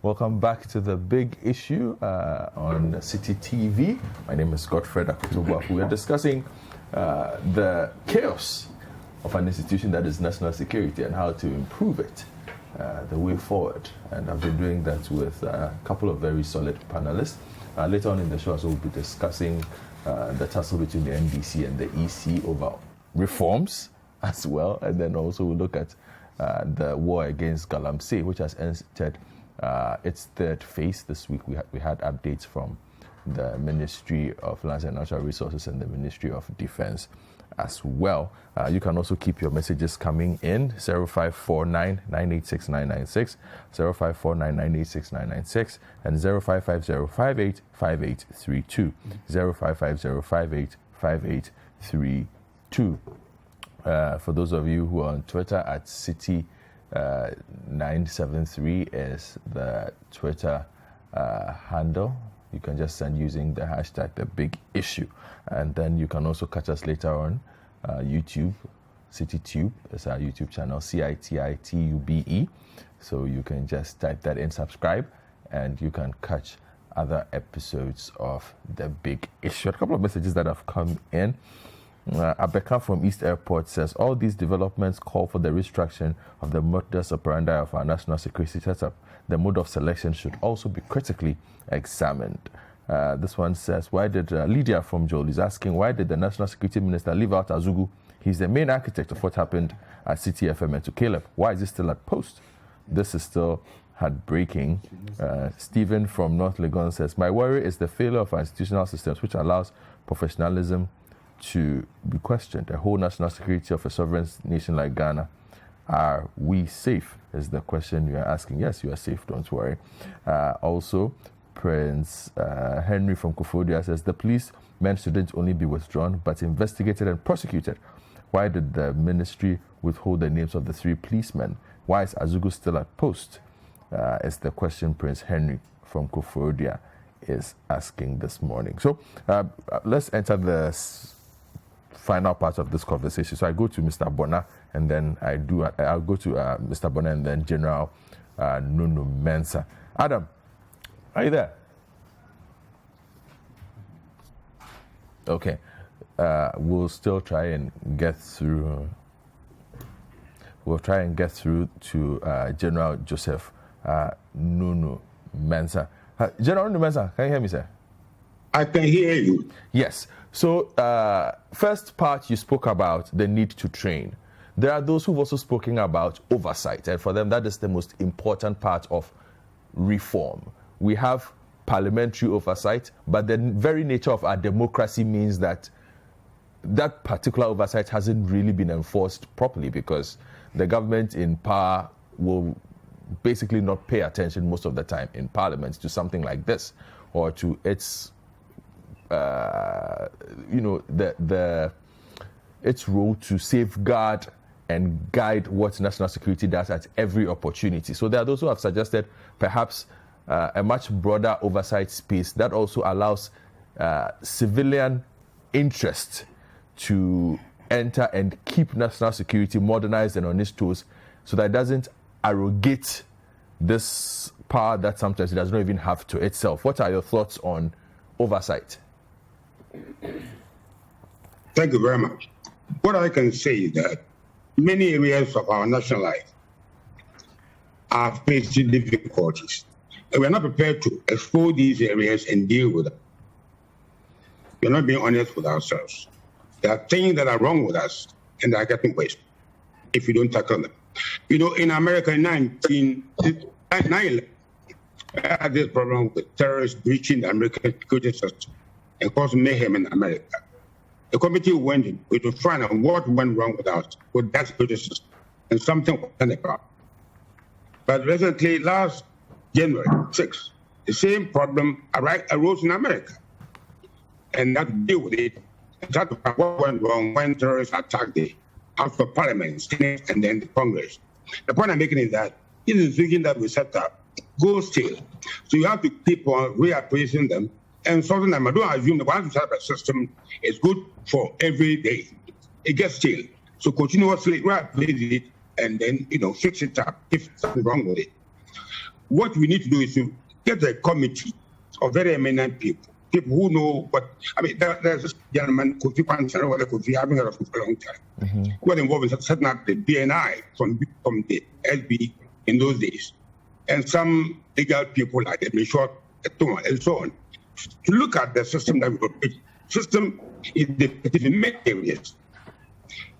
Welcome back to the big issue on Citi TV. My name is Godfred Akutubu. We are discussing the chaos of an institution that is national security and how to improve it, the way forward. And I've been doing that with a couple of very solid panelists. Later on in the show, we'll be discussing the tussle between the NDC and the EC over reforms as well. And then also we'll look at the war against Galamsey, which has entered its third phase this week. We had updates from the Ministry of Lands and Natural Resources and the Ministry of Defense as well. You can also keep your messages coming in 0549 986 996, 0549 986 996, and 0550 5832, 0550 5832. For those of you who are on Twitter at Citi 973 is the Twitter handle. You can just send using the hashtag the big issue, and then you can also catch us later on YouTube. CitiTube is our YouTube channel, CITITUBE. So you can just type that in, subscribe, and you can catch other episodes of the big issue. A couple of messages that have come in. Abeka from East Airport says, all these developments call for the restructuring of the modus operandi of our national security setup. The mode of selection should also be critically examined. This one says, why did Lydia from Joel is asking, why did the National Security Minister leave out Azugu? He's the main architect of what happened at Citi FM and to Caleb. Why is he still at post? This is still heartbreaking. Stephen from North Legon says, my worry is the failure of our institutional systems, which allows professionalism to be questioned. The whole national security of a sovereign nation like Ghana. Are we safe? Is the question you are asking. Yes, you are safe, don't worry. Also, Prince Henry from Kufodia says, the police men shouldn't only be withdrawn, but investigated and prosecuted. Why did the ministry withhold the names of the 3 policemen? Why is Azugu still at post? Is the question Prince Henry from Kufodia is asking this morning. So let's enter the final part of this conversation. So I go to Mr. Bona, and then I'll go to Mr. Bona and then General Nunu Mensah. Adam, are you there? Okay. We'll still try and get through. We'll try and get through to General Joseph Nunu Mensah. General Nunu Mensah, can you hear me, sir? I can hear you. Yes. So, first part, you spoke about the need to train. There are those who've also spoken about oversight, and for them, that is the most important part of reform. We have parliamentary oversight, but the very nature of our democracy means that that particular oversight hasn't really been enforced properly because the government in power will basically not pay attention most of the time in parliament to something like this or to its its role to safeguard and guide what national security does at every opportunity. So there are those who have suggested perhaps a much broader oversight space that also allows civilian interest to enter and keep national security modernized and on its toes so that it doesn't arrogate this power that sometimes it does not even have to itself. What are your thoughts on oversight? Thank you very much. What I can say is that many areas of our national life are facing difficulties, and we're not prepared to explore these areas and deal with them. We're not being honest with ourselves. There are things that are wrong with us, and they are getting worse if we don't tackle them. You know, in America in 1911, I had this problem with terrorists breaching the American security system and causing mayhem in America. The committee went in to find out what went wrong with that security system, and something was done about. But recently, last January 6th, the same problem arose in America. And that to deal with it, and try to find what went wrong when terrorists attacked the House of Parliament, Senate, and then the Congress. The point I'm making is that this institution that we set up goes still. So you have to keep on reappraising them and sorting them. I don't assume that once you set up a system, it's good for every day. It gets still. So continuously reappraise it and then, fix it up if something's wrong with it. what we need to do is to get a committee of very eminent people who know what. I mean, there's this gentleman, Kofi Kwanzaa, or Kofi, I haven't heard of him for a long time, who was involved in setting up the BNI from the SB in those days, and some legal people like Edmund Short and so on, to look at the system that we operate. System is defective in many areas,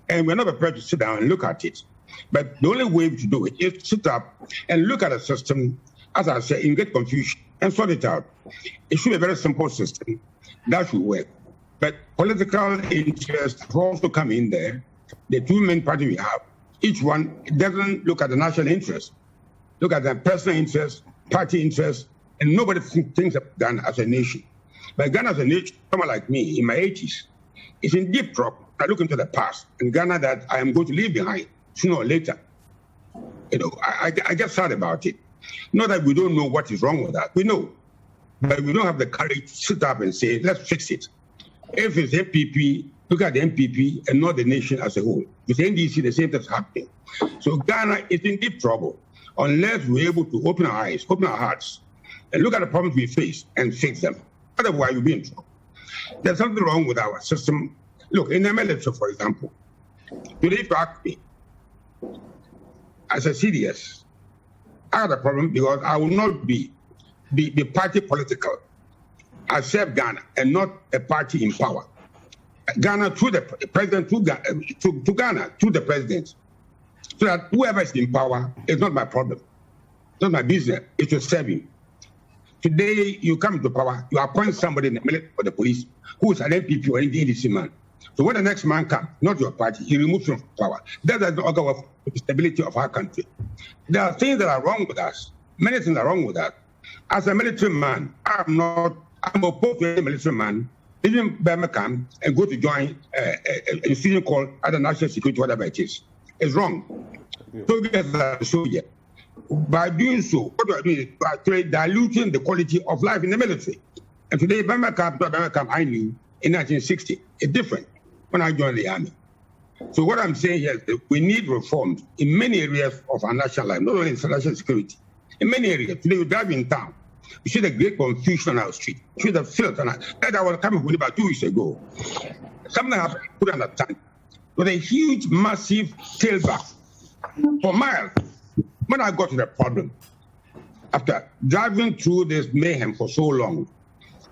and we're not prepared to sit down and look at it. But the only way to do it is to sit up and look at a system, as I said, in great confusion, and sort it out. It should be a very simple system that should work. But political interests have also come in there. The two main parties we have, each one doesn't look at the national interest, look at the personal interest, party interest, and nobody thinks of Ghana as a nation. But Ghana as a nation, someone like me in my 80s, is in deep trouble. I look into the past, and Ghana that I am going to leave behind sooner or later. I get sad about it. Not that we don't know what is wrong with that. We know. But we don't have the courage to sit up and say, let's fix it. If it's MPP, look at the MPP and not the nation as a whole. With NDC, the same thing's happening. So Ghana is in deep trouble unless we're able to open our eyes, open our hearts, and look at the problems we face and fix them. Otherwise, we'll be in trouble. There's something wrong with our system. Look, in the military, for example, today, if you ask me, as a CDS, I had a problem because I will not be party political. I serve Ghana and not a party in power. Ghana through the president, to Ghana through the president. So that whoever is in power is not my problem. It's not my business. It's to serve him. Today, you come to power, you appoint somebody in the military or the police who is an MPP or an NDC man. So when the next man comes, not your party, he removes you from power. That does not augur the stability of our country. There are things that are wrong with us. Many things are wrong with us. As a military man, I'm opposed to a military man, even Birmingham, and go to join an institution called other national security, whatever it is. It's wrong. So we as a soldier. By doing so, what we are doing is actually diluting the quality of life in the military. And today, Birmingham I knew in 1960 is different when I joined the army. So what I'm saying here is that we need reforms in many areas of our national life, not only in national security. In many areas. Today, you drive in town, you see the great confusion on our street. You see the filth on our street. I was coming with about 2 weeks ago. Something happened, I couldn't understand. With a huge, massive tailback for miles. When I got to the problem, after driving through this mayhem for so long,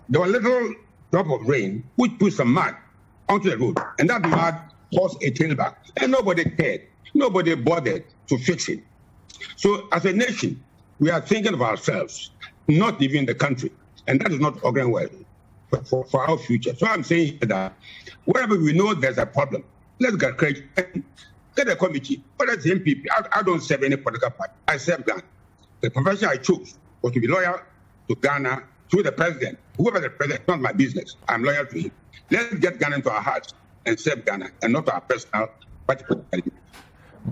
there was a little drop of rain which put some mud onto the road, and that mud caused a tailback, and nobody cared. Nobody bothered to fix it. So as a nation, we are thinking of ourselves, not even the country, and that is not auguring well for our future. So I'm saying that wherever we know there's a problem, let's get courage and get a committee. But as MPP, I don't serve any political party. I serve Ghana. The profession I chose was to be loyal to Ghana, to the president. Whoever the president, it's not my business. I'm loyal to him. Let's get Ghana into our hearts and serve Ghana and not our personal party.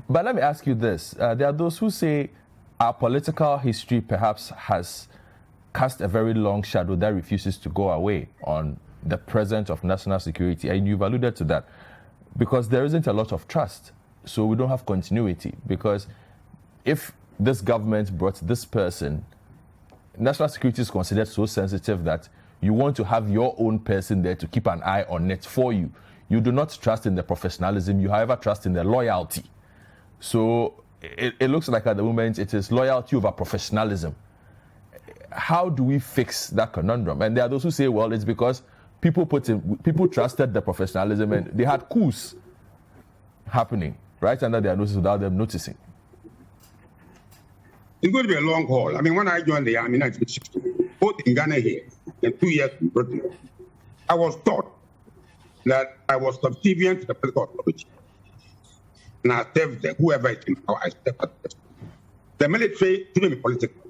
But let me ask you this. There are those who say our political history perhaps has cast a very long shadow that refuses to go away on the present of national security. And you've alluded to that. Because there isn't a lot of trust. So we don't have continuity. Because if this government brought this person, national security is considered so sensitive that you want to have your own person there to keep an eye on it for you. You do not trust in the professionalism. You, however, trust in the loyalty. So it looks like at the moment it is loyalty over professionalism. How do we fix that conundrum? And there are those who say, well, it's because people trusted the professionalism and they had coups happening right under their noses without them noticing. It's going to be a long haul. I mean, when I joined the army in 1960, both in Ghana here and 2 years in Britain, I was taught that I was subservient to the political authority. And I served whoever is in power, I served at the military shouldn't be political.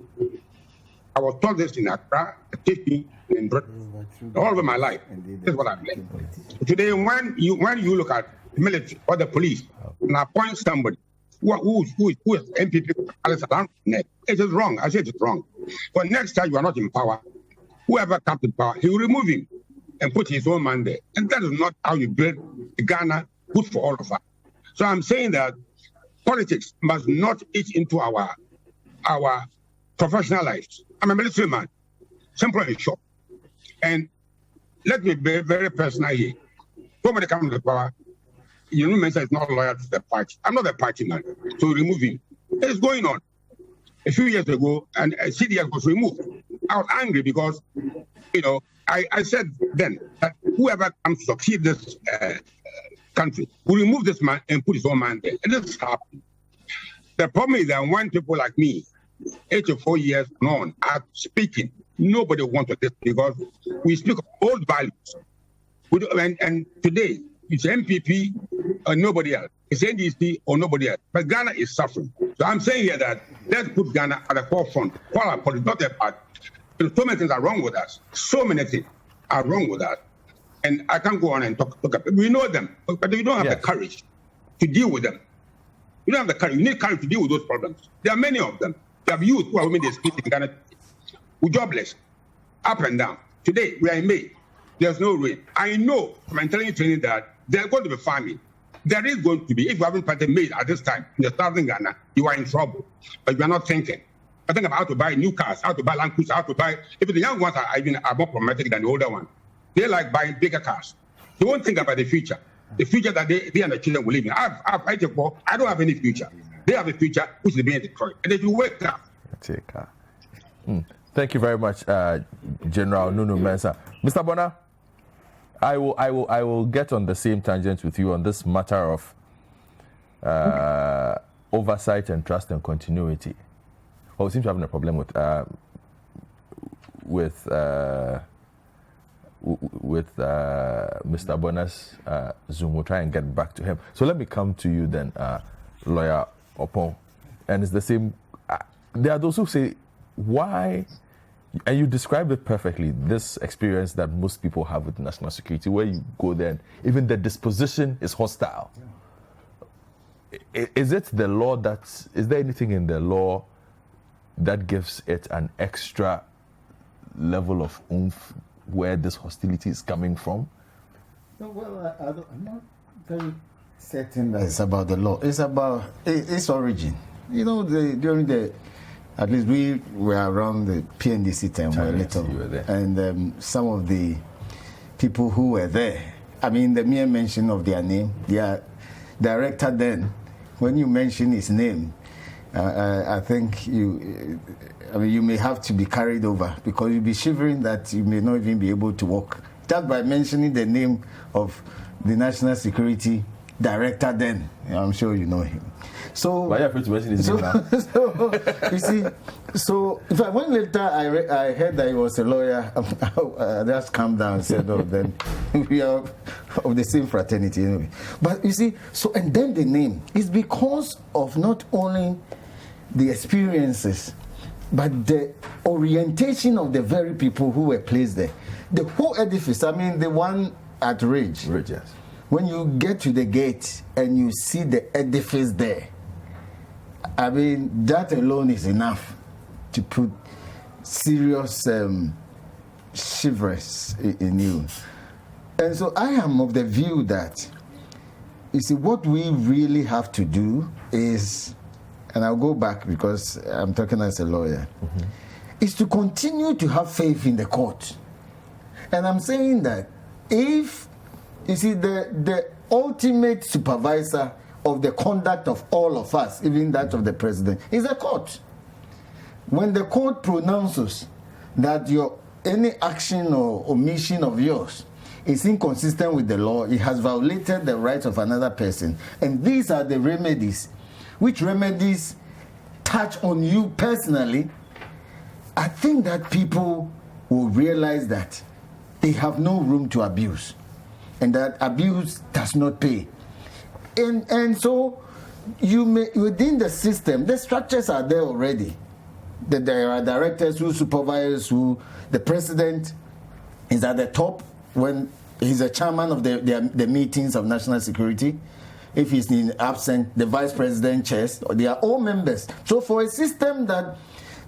I was taught this in Accra, Citi, in Britain, all over my life. This is what I've learned. Today, when you look at the military or the police and appoint somebody who is MPP, it is wrong. I said it's wrong. But next time you are not in power, whoever comes in power, he will remove him and put his own man there. And that is not how you build Ghana good for all of us. So I'm saying that politics must not eat into our professionalized. I'm a military man, simple and short. And let me be very personal here. When it comes to power, you know, Mensah is not loyal to the party. I'm not a party man, so remove him. It's going on. A few years ago, and CDS was removed. I was angry because, you know, I said then that whoever comes to succeed this country will remove this man and put his own man there. And this happened. The problem is that when people like me, 84 years on, are speaking, nobody wants this because we speak of old values. And today, it's MPP or nobody else. It's NDC or nobody else. But Ghana is suffering. So I'm saying here that let's put Ghana at the forefront. Not a part. So many things are wrong with us. So many things are wrong with us. And I can't go on and talk about it. We know them, but we don't have the courage to deal with them. You don't have the courage. You need courage to deal with those problems. There are many of them. You have youth who are women they speak in Ghana. We're jobless, up and down. Today, we are in May. There's no rain. I know from intelligence training that there's going to be farming. There is going to be. If you haven't planted maize at this time in the southern Ghana, you are in trouble. But you are not thinking. I think about how to buy new cars, how to buy Land Cruiser, how to buy. If the young ones are more problematic than the older ones, they like buying bigger cars. They won't think about the future that they and the children will live in. I don't have any future. They have a future which is being destroyed. And if you wake up. Thank you very much, General Nunu Mensah. Mr. Bona, I will get on the same tangent with you on this matter of oversight and trust and continuity. We seem to have a problem with Mr. Bona's Zoom. We'll try and get back to him. So let me come to you then, Lawyer Opon. And it's the same. There are those who say, why, and you described it perfectly, this experience that most people have with national security, where you go there and even the disposition is hostile. Yeah. Is it the law is there anything in the law that gives it an extra level of oomph where this hostility is coming from? No, well, I'm not very certain that it's about the law. It's about its origin. You know, at least we were around the PNDC time were little, and some of the people who were there, I mean, the mere mention of their name, their director then, when you mention his name, I think you may have to be carried over because you'll be shivering that you may not even be able to walk. Just by mentioning the name of the National Security Director then, I'm sure you know him. So, why are you afraid to mention his name now? So, you see, so if I went later, I heard that he was a lawyer. I just calmed down and said, oh, then we are of the same fraternity anyway. But you see, so, and then the name is because of not only the experiences, but the orientation of the very people who were placed there. The whole edifice, I mean, the one at Ridge. Ridge, yes. When you get to the gate and you see the edifice there, I mean, that alone is enough to put serious shivers in you. And so I am of the view that, you see, what we really have to do is, and I'll go back because I'm talking as a lawyer, is to continue to have faith in the court. And I'm saying that if, you see, the ultimate supervisor of the conduct of all of us, even that of the president, is the court. When the court pronounces that any action or omission of yours is inconsistent with the law, it has violated the rights of another person, and these are the remedies, which remedies touch on you personally, I think that people will realize that they have no room to abuse, and that abuse does not pay. And so you may, within the system, the structures are there already. There are directors who supervise, the president is at the top when he's a chairman of the meetings of national security. If he's absent, the vice president chairs. They are all members. So for a system that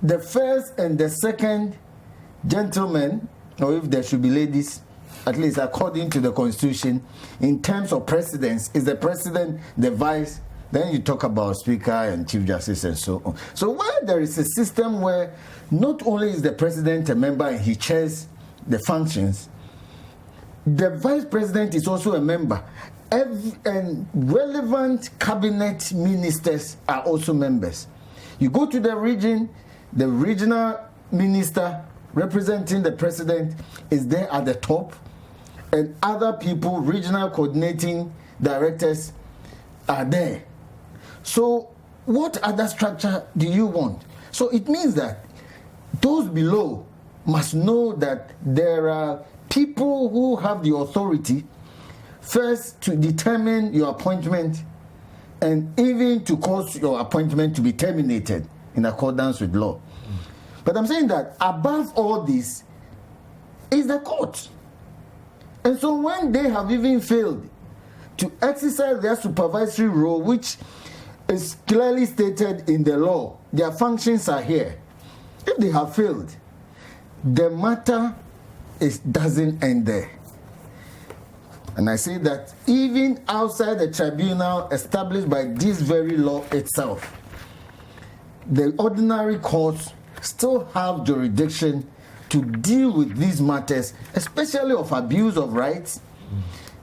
the first and the second gentlemen, or if there should be ladies, at least according to the constitution, in terms of precedence, is the president, the vice, Then you talk about Speaker and Chief Justice and so on. So where there is a system where not only is the president a member and he chairs the functions, the vice president is also a member. And relevant cabinet ministers are also members. You go to the region, the regional minister representing the president is there at the top, and other people, regional coordinating directors, are there. So what other structure do you want? So it means that those below must know that there are people who have the authority first to determine your appointment and even to cause your appointment to be terminated in accordance with law. But I'm saying that above all this is the court. And so when they have even failed to exercise their supervisory role, which is clearly stated in the law, their functions are here. If they have failed, the matter doesn't end there. And I say that even outside the tribunal established by this very law itself, the ordinary courts still have jurisdiction to deal with these matters, especially of abuse of rights,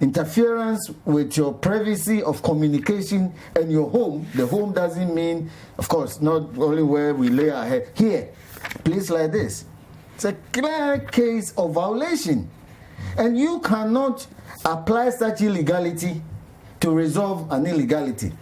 interference with your privacy of communication and your home. The home doesn't mean, of course, not only where we lay our head. Here, place like this. It's a clear case of violation. And you cannot apply such illegality to resolve an illegality.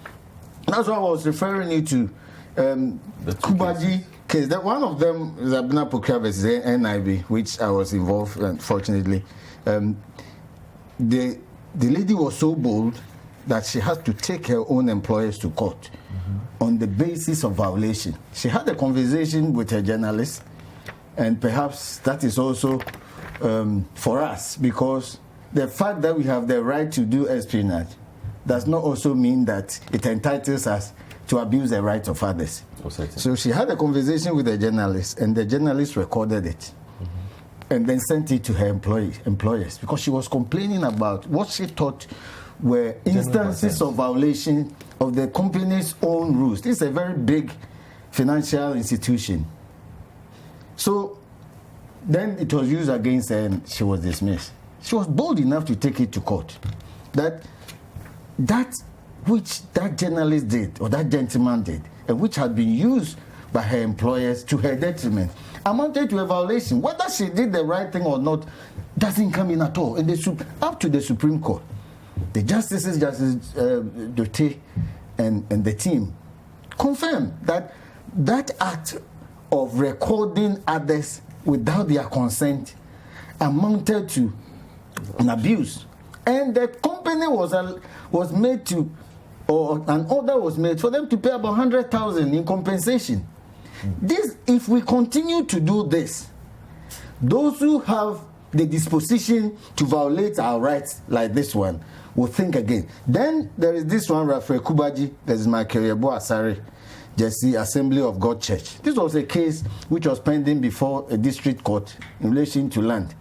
That's why I was referring you to Kubaji case. That one of them is Abena Pokra versus NIB, which I was involved, unfortunately. The lady was so bold that she had to take her own employers to court on the basis of violation. She had a conversation with her journalist, and perhaps that is also for us, because the fact that we have the right to do espionage does not also mean that it entitles us to abuse the rights of others. So she had a conversation with the journalist, and the journalist recorded it and then sent it to her employers, because she was complaining about what she thought were instances of violation of the company's own rules. This is a very big financial institution. So then it was used against her and she was dismissed. She was bold enough to take it to court. That which that journalist did, or that gentleman did, and which had been used by her employers to her detriment, amounted to a violation. Whether she did the right thing or not doesn't come in at all. Up to the Supreme Court, the justices, Justice Dote and the team, confirmed that that act of recording others without their consent amounted to an abuse. And the company was made to, or an order was made for them to pay about 100,000 in compensation. This, if we continue to do this, those who have the disposition to violate our rights like this one will think again. Then there is this one, Raphael Kubaji, there is Michael Yebo Asare, Jesse, Assembly of God Church. This was a case which was pending before a district court in relation to land.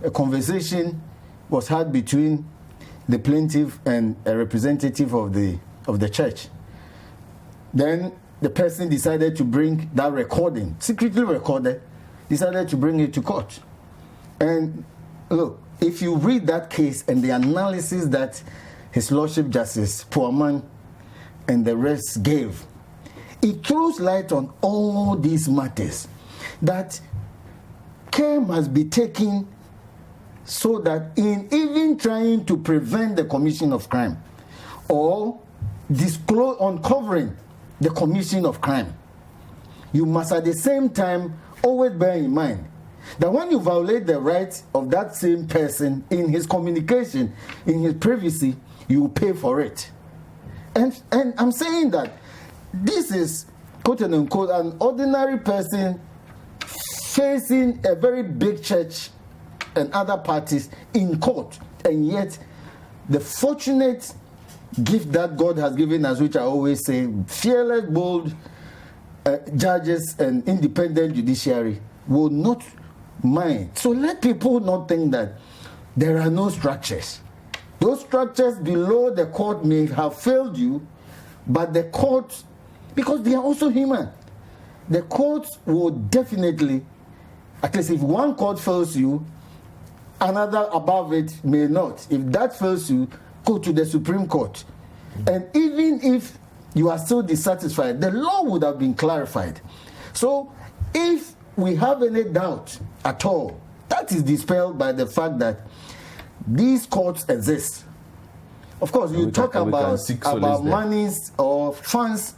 A conversation was had between the plaintiff and a representative of the church. Then the person decided to bring that recording, secretly recorded, decided to bring it to court. And look, if you read that case and the analysis that His Lordship Justice Poorman and the rest gave, it throws light on all these matters, that care must be taken so that in even trying to prevent the commission of crime or uncovering the commission of crime, you must at the same time always bear in mind that when you violate the rights of that same person in his communication, in his privacy, you will pay for it. And I'm saying that this is, quote unquote, an ordinary person facing a very big church and other parties in court, and yet the fortunate gift that God has given us, which I always say, fearless, bold judges and independent judiciary will not mind. So let people not think that there are no structures. Those structures below the court may have failed you, But the courts, because they are also human, the courts will definitely, at least if one court fails you, another above it may not. If that fails you, go to the Supreme Court. And even if you are still dissatisfied, the law would have been clarified. So if we have any doubt at all, that is dispelled by the fact that these courts exist. Of course, you talk about monies or funds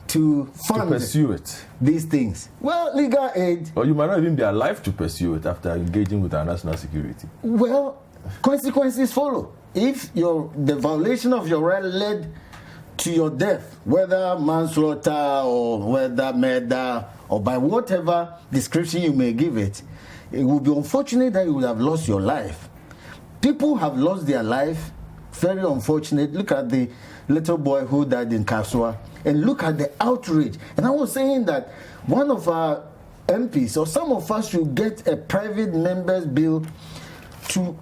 to fund pursue it. These things. Well, legal aid. Or you might not even be alive to pursue it after engaging with our national security. Well, consequences follow. If the violation of your right led to your death, whether manslaughter or whether murder or by whatever description you may give it, it would be unfortunate that you would have lost your life. People have lost their life. Very unfortunate. Look at the little boy who died in Kasua, and look at the outrage. And I was saying that one of our MPs or some of us should get a private member's bill to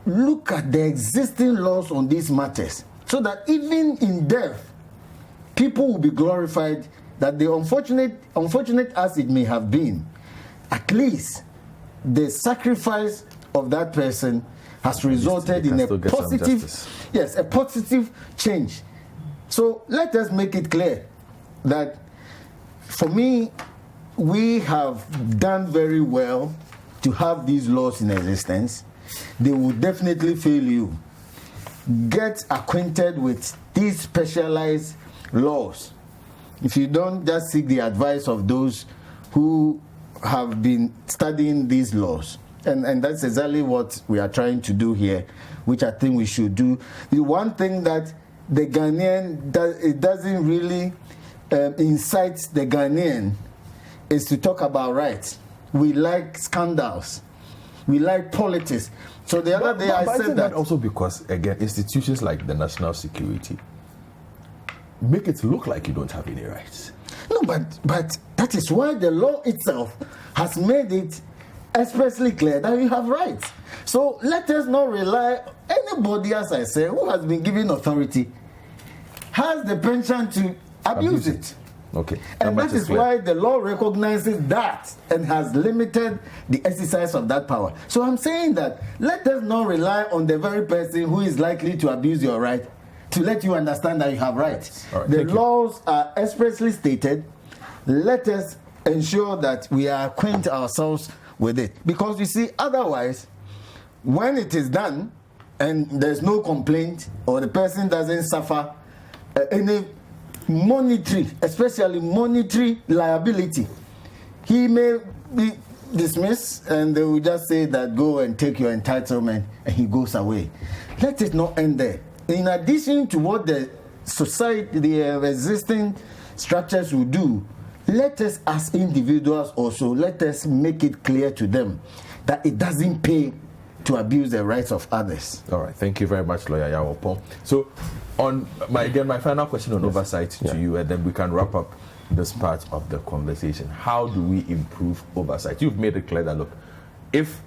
look at the existing laws on these matters, so that even in death, people will be glorified. That the unfortunate as it may have been, at least the sacrifice of that person has resulted in a positive change. So let us make it clear that, for me, we have done very well to have these laws in existence. They will definitely fail you. Get acquainted with these specialized laws. If you don't, just seek the advice of those who have been studying these laws. And that's exactly what we are trying to do here, which I think we should do. The one thing that the Ghanaian, it doesn't really incite the Ghanaian is to talk about rights. We like scandals. We like politics. So the other day I said that also because, again, institutions like the national security make it look like you don't have any rights. No, but that is why the law itself has made it expressly clear that you have rights. So let us not rely, anybody, as I say, who has been given authority has the penchant to abuse it. Okay. And that is why the law recognizes that and has limited the exercise of that power. So I'm saying that let us not rely on the very person who is likely to abuse your right to let you understand that you have rights. Right, the laws are expressly stated. Let us ensure that we acquaint ourselves with it. Because you see, otherwise, when it is done and there's no complaint or the person doesn't suffer any monetary, especially monetary liability, he may be dismissed and they will just say that go and take your entitlement, and he goes away. Let it not end there. In addition to what the society, the existing structures will do, let us as individuals also, let us make it clear to them that it doesn't pay to abuse the rights of others. All right, thank you very much, Lawyer Yawopo. So, on my final question on oversight to you, and then we can wrap up this part of the conversation. How do we improve oversight? You've made it clear that, look, if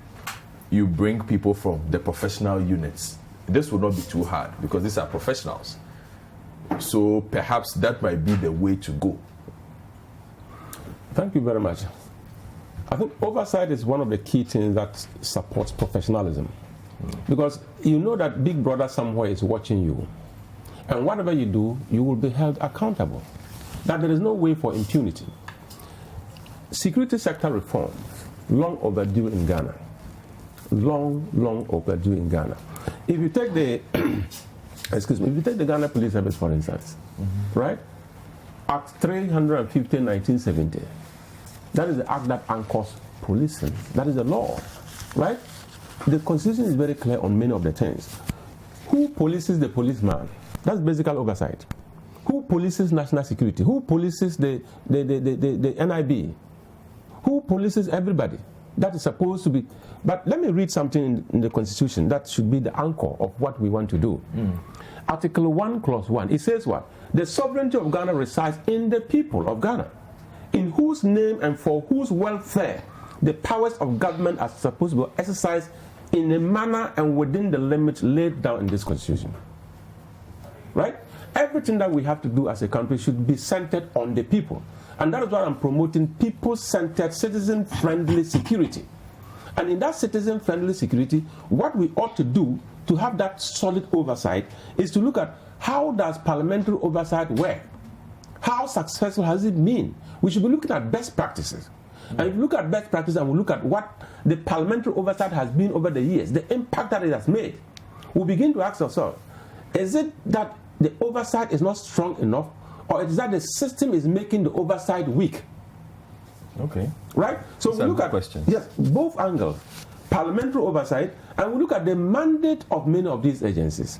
you bring people from the professional units, this will not be too hard because these are professionals. So perhaps that might be the way to go. Thank you very much. I think oversight is one of the key things that supports professionalism. Because you know that Big Brother somewhere is watching you. And whatever you do, you will be held accountable. That there is no way for impunity. Security sector reform, long overdue in Ghana. Long overdue in Ghana. If you take the, if you take the Ghana Police Service, for instance, right? Act 350, 1970. That is the act that anchors policing. That is the law, right? The Constitution is very clear on many of the things. Who polices the policeman? That's basic oversight. Who polices national security? Who polices the NIB? Who polices everybody? That is supposed to be. But let me read something in the Constitution that should be the anchor of what we want to do. Article 1, Clause 1. It says what? The sovereignty of Ghana resides in the people of Ghana, in whose name and for whose welfare the powers of government are supposed to be exercised in a manner and within the limits laid down in this Constitution. Right? everything that we have to do as a country should be centered on the people. And that is why I'm promoting people-centered, citizen-friendly security. And in that citizen-friendly security, what we ought to do to have that solid oversight is to look at how does parliamentary oversight work? How successful has it been? We should be looking at best practices. And if you look at best practices and we look at what the parliamentary oversight has been over the years, the impact that it has made, we'll begin to ask ourselves, is it that the oversight is not strong enough, or is that the system is making the oversight weak? Okay. Right? So That's we look at questions. Yes, both angles, parliamentary oversight, and we look at the mandate of many of these agencies.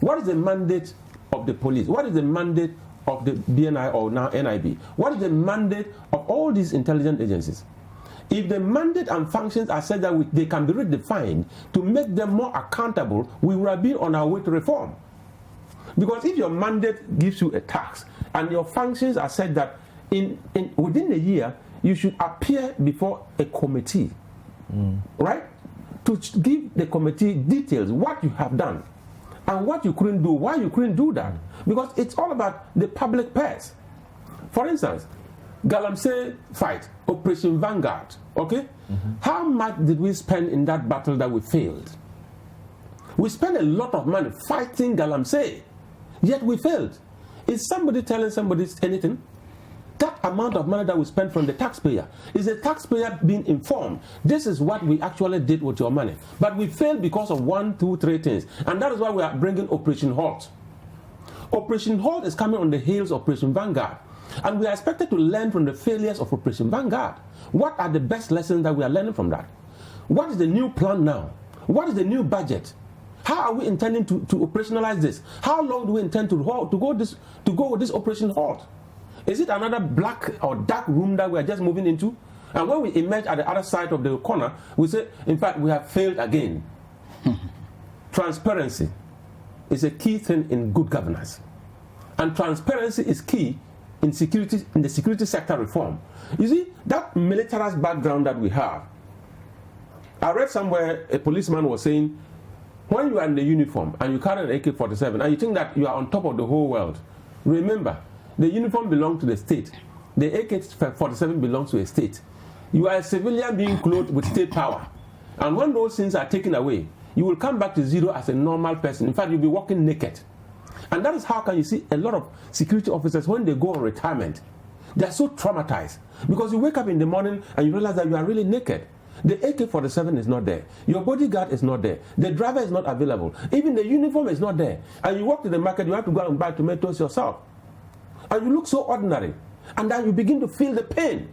What is the mandate of the police? What is the mandate of the BNI or now NIB? What is the mandate of all these intelligence agencies? If the mandate and functions are said that they can be redefined to make them more accountable, we would have been on our way to reform. Because if your mandate gives you a task and your functions are said that within a year you should appear before a committee, right, to give the committee details what you have done and what you couldn't do, why you couldn't do that, because it's all about the public purse. For instance, Galamsey fight, Operation Vanguard, okay? How much did we spend in that battle that we failed? We spent a lot of money fighting Galamsey, yet we failed. Is somebody telling somebody anything? That amount of money that we spent from the taxpayer, is the taxpayer being informed, this is what we actually did with your money. But we failed because of 1, 2, 3 things. And that is why we are bringing Operation Halt. Operation Halt is coming on the heels of Operation Vanguard. And we are expected to learn from the failures of Operation Vanguard. What are the best lessons that we are learning from that? What is the new plan now? What is the new budget? How are we intending to operationalize this? How long do we intend to go with this Operation Halt? Is it another black or dark room that we are just moving into? And when we emerge at the other side of the corner, we say, in fact, we have failed again. Transparency is a key thing in good governance. And transparency is key in the security sector reform. You see, that militarist background that we have, I read somewhere a policeman was saying, when you are in the uniform and you carry an AK-47 and you think that you are on top of the whole world, remember, the uniform belongs to the state. The AK-47 belongs to a state. You are a civilian being clothed with state power. And when those things are taken away, you will come back to zero as a normal person. In fact, you'll be walking naked. And that is how can you see a lot of security officers, when they go on retirement, they're so traumatized. Because you wake up in the morning and you realize that you are really naked. The AK-47 is not there. Your bodyguard is not there. The driver is not available. Even the uniform is not there. And you walk to the market, you have to go and buy tomatoes yourself. And you look so ordinary. And then you begin to feel the pain.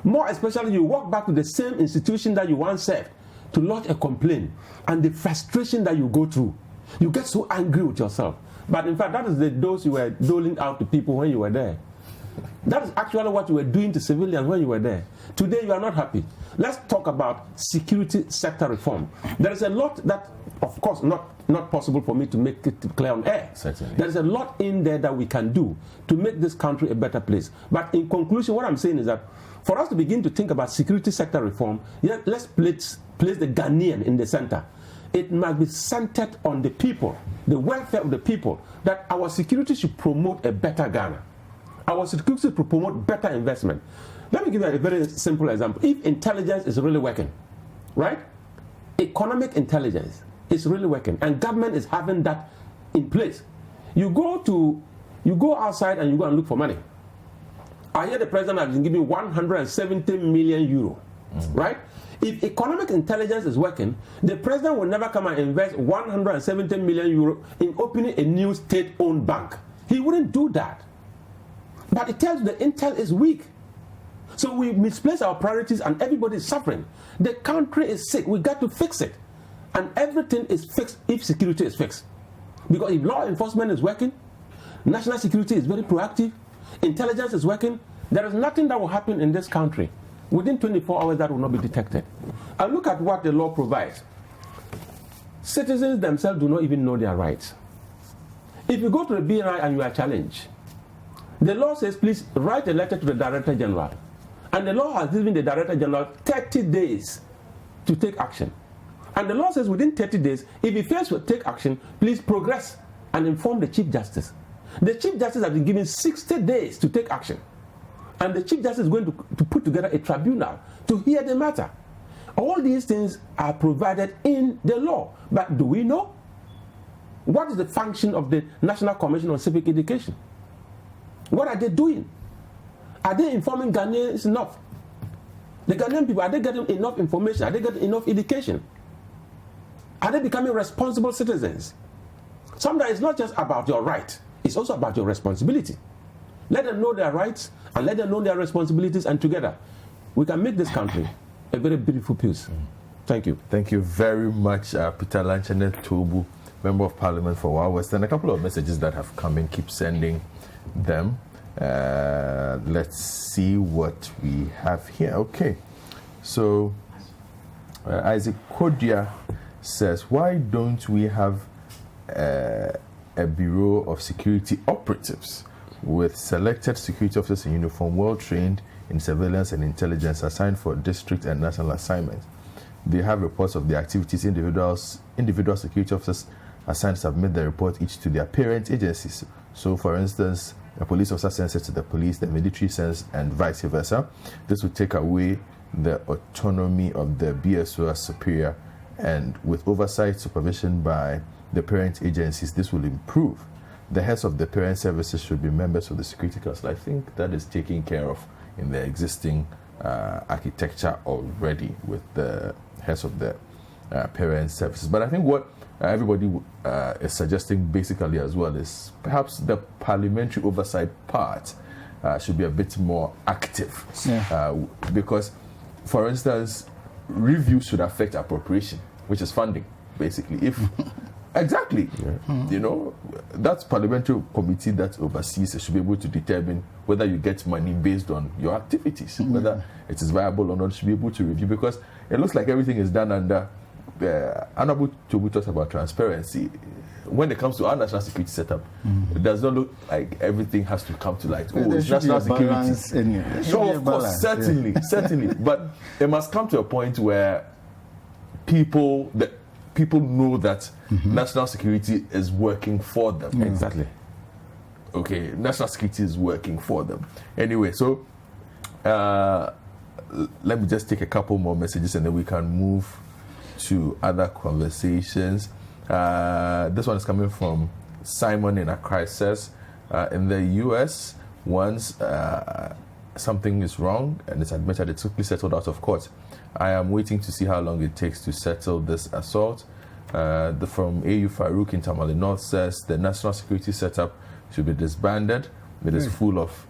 More especially, you walk back to the same institution that you once served to lodge a complaint. And the frustration that you go through. You get so angry with yourself. But in fact, that is the dose you were doling out to people when you were there. That is actually what you were doing to civilians when you were there. Today, you are not happy. Let's talk about security sector reform. There is a lot that, of course, not possible for me to make it clear on air. Certainly. There is a lot in there that we can do to make this country a better place. But in conclusion, what I'm saying is that for us to begin to think about security sector reform, let's place the Ghanaian in the center. It must be centered on the people, the welfare of the people, that our security should promote a better Ghana. Our security should promote better investment. Let me give you a very simple example. If intelligence is really working, right? Economic intelligence is really working, and government is having that in place. You go outside and you go and look for money. I hear the president has been giving 170 million euro, right? If economic intelligence is working, the president will never come and invest 170 million euro in opening a new state-owned bank. He wouldn't do that. But it tells you the intel is weak. So we misplace our priorities and everybody is suffering. The country is sick. We got to fix it. And everything is fixed if security is fixed. Because if law enforcement is working, national security is very proactive, intelligence is working, there is nothing that will happen in this country within 24 hours that will not be detected. And look at what the law provides. Citizens themselves do not even know their rights. If you go to the BNI and you are challenged, the law says, please write a letter to the Director General. And the law has given the Director General 30 days to take action. And the law says within 30 days, if he fails to take action, please progress and inform the Chief Justice. The Chief Justice has been given 60 days to take action. And the Chief Justice is going to put together a tribunal to hear the matter. All these things are provided in the law. But do we know? What is the function of the National Commission on Civic Education? What are they doing? Are they informing Ghanaians enough? The Ghanaian people, are they getting enough information? Are they getting enough education? Are they becoming responsible citizens? Sometimes it's not just about your right, it's also about your responsibility. Let them know their rights and let them know their responsibilities, and together we can make this country a very beautiful place. Thank you. Thank you very much, Peter Lanchene Tobu, Member of Parliament for Wild West. And a couple of messages that have come in, keep sending them. Let's see what we have here. Okay, so Isaac Kodia says, why don't we have a Bureau of Security Operatives with selected security officers in uniform, well trained in surveillance and intelligence, assigned for district and national assignments? They have reports of the activities. Individual security officers assigned submit the report each to their parent agencies. So, for instance, a police officer sends it to the police, the military sends, and vice versa. This would take away the autonomy of the BSO as superior, and with oversight supervision by the parent agencies, this will improve. The heads of the parent services should be members of the Security Council. I think that is taken care of in the existing architecture already with the heads of the parent services. But I think what everybody is suggesting basically as well is perhaps the parliamentary oversight part should be a bit more active. Because, for instance, reviews should affect appropriation, which is funding, basically. If exactly, you know, that's parliamentary committee that oversees it should be able to determine whether you get money based on your activities, whether it is viable or not. Should be able to review, because it looks like everything is done under. Honorable Tobu talks about transparency. When it comes to our national security setup, it does not look like everything has to come to light. Oh, it's national security. No, of course, certainly. But it must come to a point where people know that national security is working for them. Exactly. Okay, national security is working for them. Anyway, so let me just take a couple more messages and then we can move to other conversations. This one is coming from Simon in Accra. Says, in the US, once something is wrong and it's admitted, it's quickly settled out of court. I am waiting to see how long it takes to settle this assault. From AU Farouk in Tamale North says, the national security setup should be disbanded. It is full of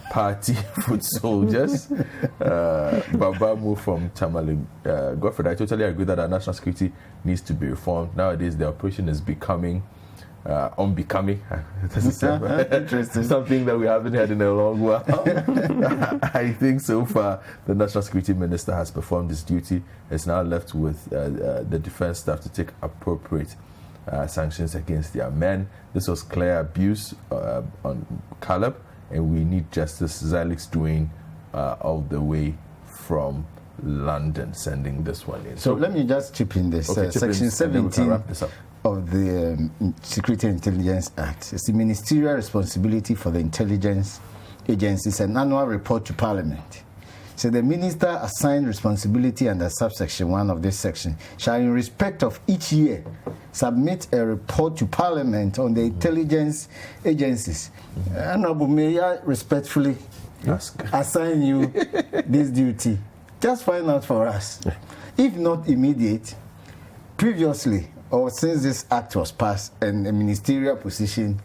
party foot soldiers. Babamu from Tamale, Godfrey, I totally agree that our national security needs to be reformed. Nowadays, the operation is becoming unbecoming. Something that we haven't had in a long while. I think so far the National Security Minister has performed his duty. It's now left with the defense staff to take appropriate sanctions against their men. This was clear abuse on Caleb, and we need Justice Zalix Duane all the way from London sending this one in. So let me just chip in this. Okay, Section 17 of the Security Intelligence Act. It's the ministerial responsibility for the intelligence agencies and annual report to Parliament. So the minister assigned responsibility under subsection 1 of this section shall, in respect of each year, submit a report to Parliament on the intelligence agencies. Honorable Mayor, respectfully assign you this duty. Just find out for us. If not immediate, previously, or since this act was passed and a ministerial position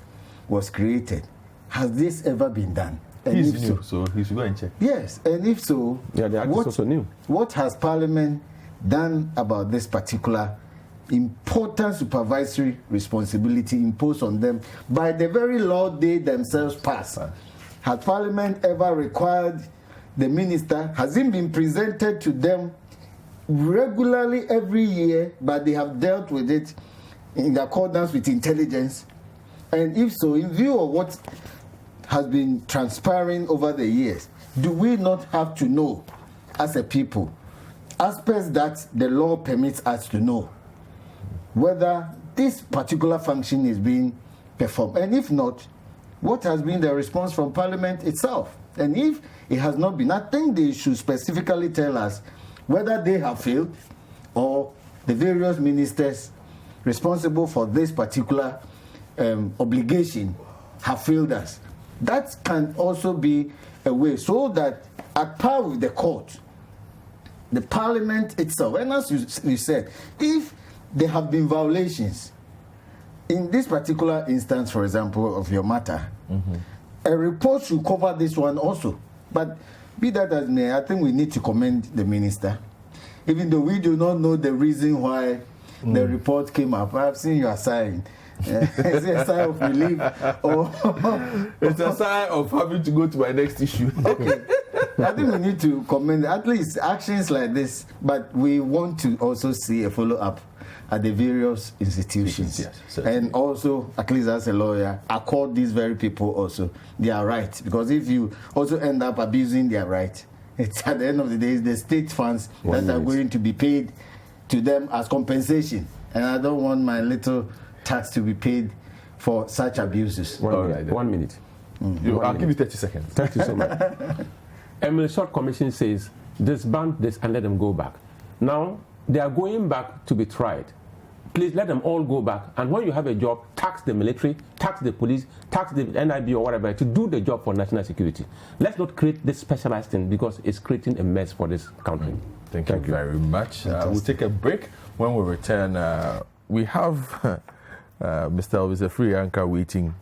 was created, has this ever been done? And he's new, so he should go and check. Yes, and if so, the act is also new. What has Parliament done about this particular important supervisory responsibility imposed on them by the very law they themselves passed? Has Parliament ever required the minister? Has it been presented to them regularly every year, but they have dealt with it in accordance with intelligence? And if so, in view of what has been transpiring over the years, do we not have to know as a people aspects that the law permits us to know, whether this particular function is being performed? And if not, what has been the response from Parliament itself? And if it has not been, I think they should specifically tell us whether they have failed or the various ministers responsible for this particular obligation have failed us. That can also be a way so that at par with the court, the Parliament itself, and as you said, if there have been violations, in this particular instance, for example, of your matter, a report should cover this one also. But be that as may, I think we need to commend the minister, even though we do not know the reason why the report came up. I've seen your sign. Is it a sign of relief? Or it's a sign of having to go to my next issue. Okay. I think we need to commend at least actions like this, but we want to also see a follow-up at the various institutions. Yes, and also, at least as a lawyer, accord these very people also their right. Because if you also end up abusing their right, it's at the end of the day, the state funds that are going to be paid to them as compensation. And I don't want my little tax to be paid for such abuses. 1 minute. I'll give you 30 seconds. Thank you so much. Emily Short Commission says, disband this and let them go back. Now, they are going back to be tried. Please let them all go back. And when you have a job, tax the military, tax the police, tax the NIB or whatever to do the job for national security. Let's not create this specialized thing because it's creating a mess for this country. Thank you very much. We'll take a break. When we return, we have Mr. Elvis Free Anchor waiting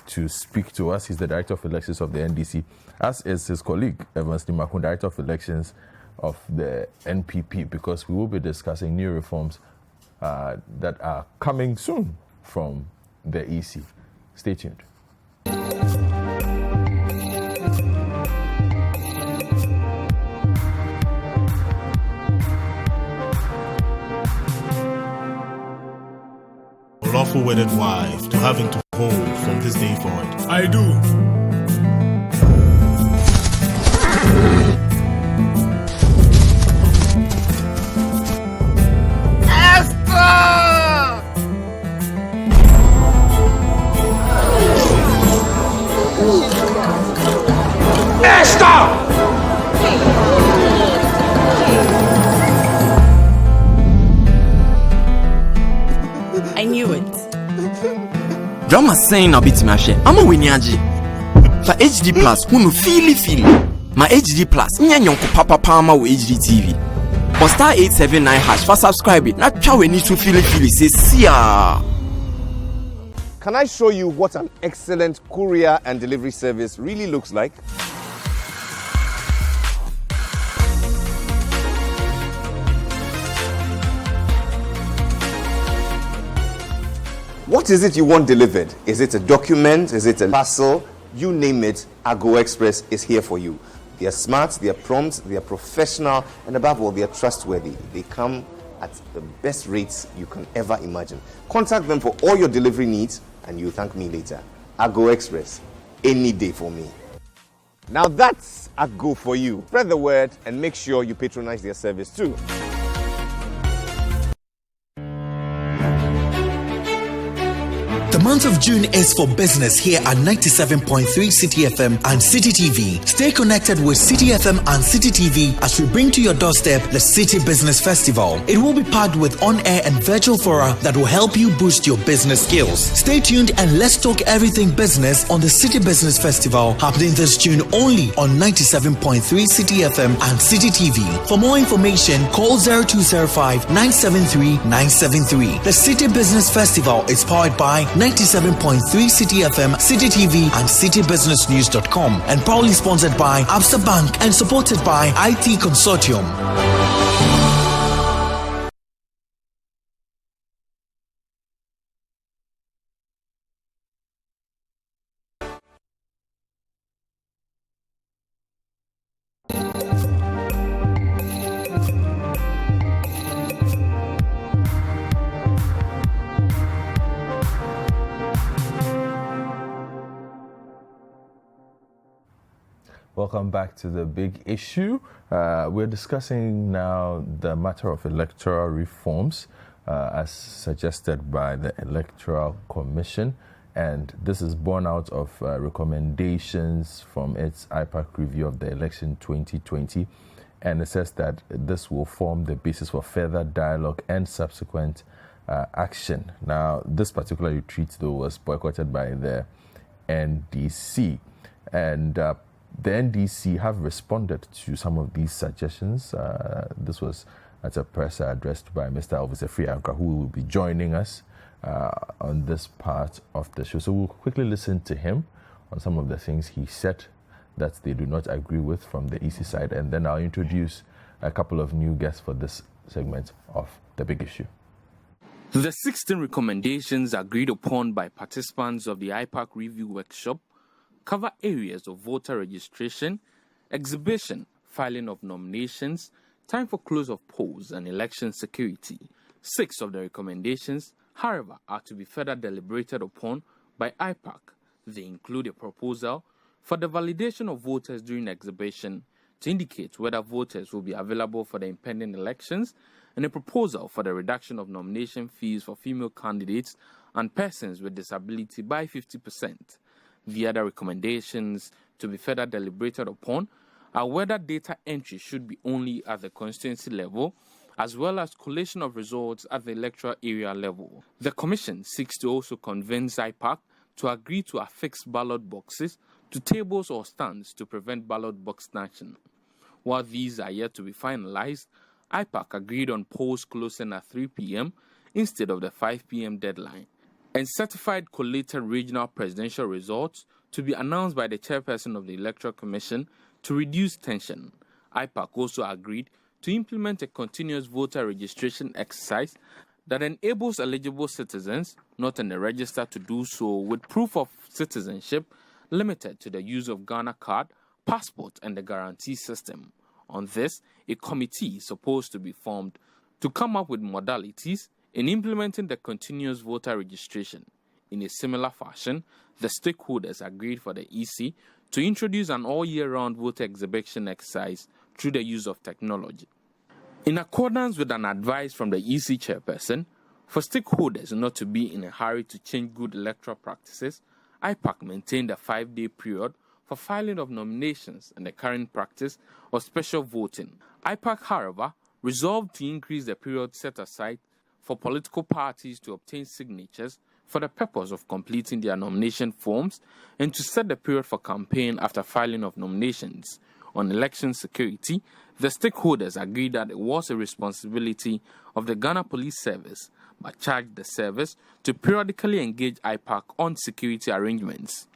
to speak to us. He's the Director of Elections of the NDC, as is his colleague, Evans Nimakun, Director of Elections of the NPP, because we will be discussing new reforms that are coming soon from the EC. Stay tuned. Lawful wedded wife to having to hold from this day forward. I do. I knew it. Drama saying a bit mashe. I'm a winyaji. For HD Plus, who feel. My HD Plus, nyanyon papa palma with HD TV. For star 879 hash for subscribe it. Not chow need to feel say see ya. Can I show you what an excellent courier and delivery service really looks like? What is it you want delivered? Is it a document? Is it a parcel? You name it, Agro Express is here for you. They are smart, they are prompt, they are professional, and above all, they are trustworthy. They come at the best rates you can ever imagine. Contact them for all your delivery needs, and you'll thank me later. Agro Express, any day for me. Now that's a go for you. Spread the word and make sure you patronize their service too. The month of June is for business here at 97.3 Citi FM and Citi TV. Stay connected with Citi FM and Citi TV as we bring to your doorstep the Citi Business Festival. It will be packed with on-air and virtual fora that will help you boost your business skills. Stay tuned and let's talk everything business on the Citi Business Festival happening this June only on 97.3 Citi FM and Citi TV. For more information, call 0205 973 973. The Citi Business Festival is powered by 97.3 Citi FM, Citi TV, and CitiBusinessNews.com, and proudly sponsored by Absa Bank and supported by IT Consortium. Welcome back to the big issue. We're discussing now the matter of electoral reforms as suggested by the Electoral Commission. And this is born out of recommendations from its IPAC review of the election 2020. And it says that this will form the basis for further dialogue and subsequent action. Now, this particular retreat, though, was boycotted by the NDC. And the NDC have responded to some of these suggestions. This was at a press addressed by Mr. Elvis Afrianka, who will be joining us on this part of the show. So we'll quickly listen to him on some of the things he said that they do not agree with from the EC side, and then I'll introduce a couple of new guests for this segment of The Big Issue. The 16 recommendations agreed upon by participants of the IPAC review workshop cover areas of voter registration, exhibition, filing of nominations, time for close of polls, and election security. 6 of the recommendations, however, are to be further deliberated upon by IPAC. They include a proposal for the validation of voters during exhibition to indicate whether voters will be available for the impending elections, and a proposal for the reduction of nomination fees for female candidates and persons with disability by 50%. The other recommendations to be further deliberated upon are whether data entry should be only at the constituency level, as well as collation of results at the electoral area level. The Commission seeks to also convince IPAC to agree to affix ballot boxes to tables or stands to prevent ballot box snatching. While these are yet to be finalized, IPAC agreed on polls closing at 3 p.m. instead of the 5 p.m. deadline, and certified collated regional presidential results to be announced by the chairperson of the Electoral Commission to reduce tension. IPAC also agreed to implement a continuous voter registration exercise that enables eligible citizens not in the register to do so with proof of citizenship limited to the use of Ghana card, passport, and the guarantee system. On this, a committee is supposed to be formed to come up with modalities in implementing the continuous voter registration. In a similar fashion, the stakeholders agreed for the EC to introduce an all-year-round voter exhibition exercise through the use of technology. In accordance with an advice from the EC chairperson, for stakeholders not to be in a hurry to change good electoral practices, IPAC maintained a 5-day period for filing of nominations and the current practice of special voting. IPAC, however, resolved to increase the period set aside for political parties to obtain signatures for the purpose of completing their nomination forms and to set the period for campaign after filing of nominations. On election security, the stakeholders agreed that it was a responsibility of the Ghana Police Service, but charged the service to periodically engage IPAC on security arrangements.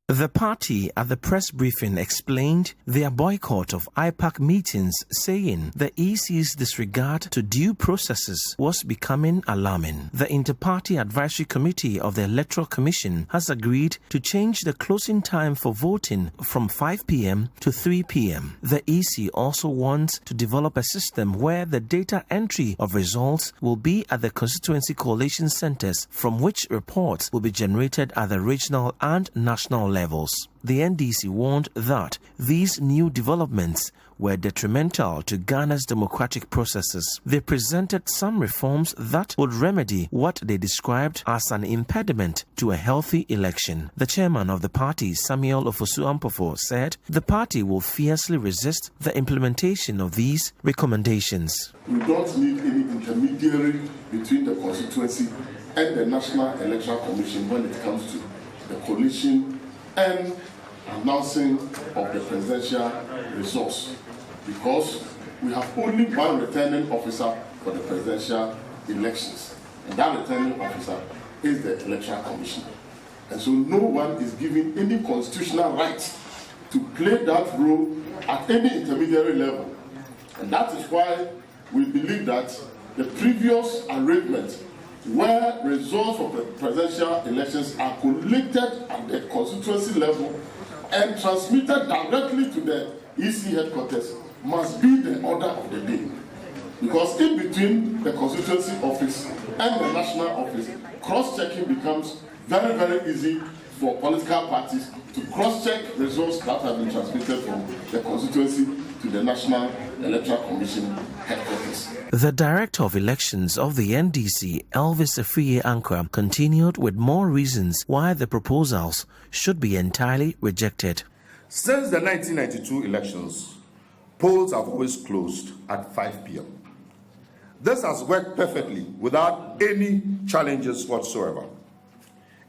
The party at the press briefing explained their boycott of IPAC meetings, saying the EC's disregard to due processes was becoming alarming. The Inter-Party Advisory Committee of the Electoral Commission has agreed to change the closing time for voting from 5 p.m. to 3 p.m. The EC also wants to develop a system where the data entry of results will be at the constituency collation centers, from which reports will be generated at the regional and national levels. The NDC warned that these new developments were detrimental to Ghana's democratic processes. They presented some reforms that would remedy what they described as an impediment to a healthy election. The chairman of the party, Samuel Ofosu-Ampofo, said the party will fiercely resist the implementation of these recommendations. We don't need any intermediary between the constituency and the National Electoral Commission when it comes to the coalition and announcing of the presidential results, because we have only one returning officer for the presidential elections, and that returning officer is the Electoral Commission. And so no one is given any constitutional right to play that role at any intermediary level. And that is why we believe that the previous arrangement, where results of the presidential elections are collected at the constituency level and transmitted directly to the EC headquarters, must be the order of the day. Because in between the constituency office and the national office, cross-checking becomes very, very easy, for political parties to cross-check results that have been transmitted from the constituency to the National Electoral Commission headquarters. The Director of Elections of the NDC, Elvis Afriye-Ankrah, continued with more reasons why the proposals should be entirely rejected. Since the 1992 elections, polls have always closed at 5 p.m. This has worked perfectly without any challenges whatsoever.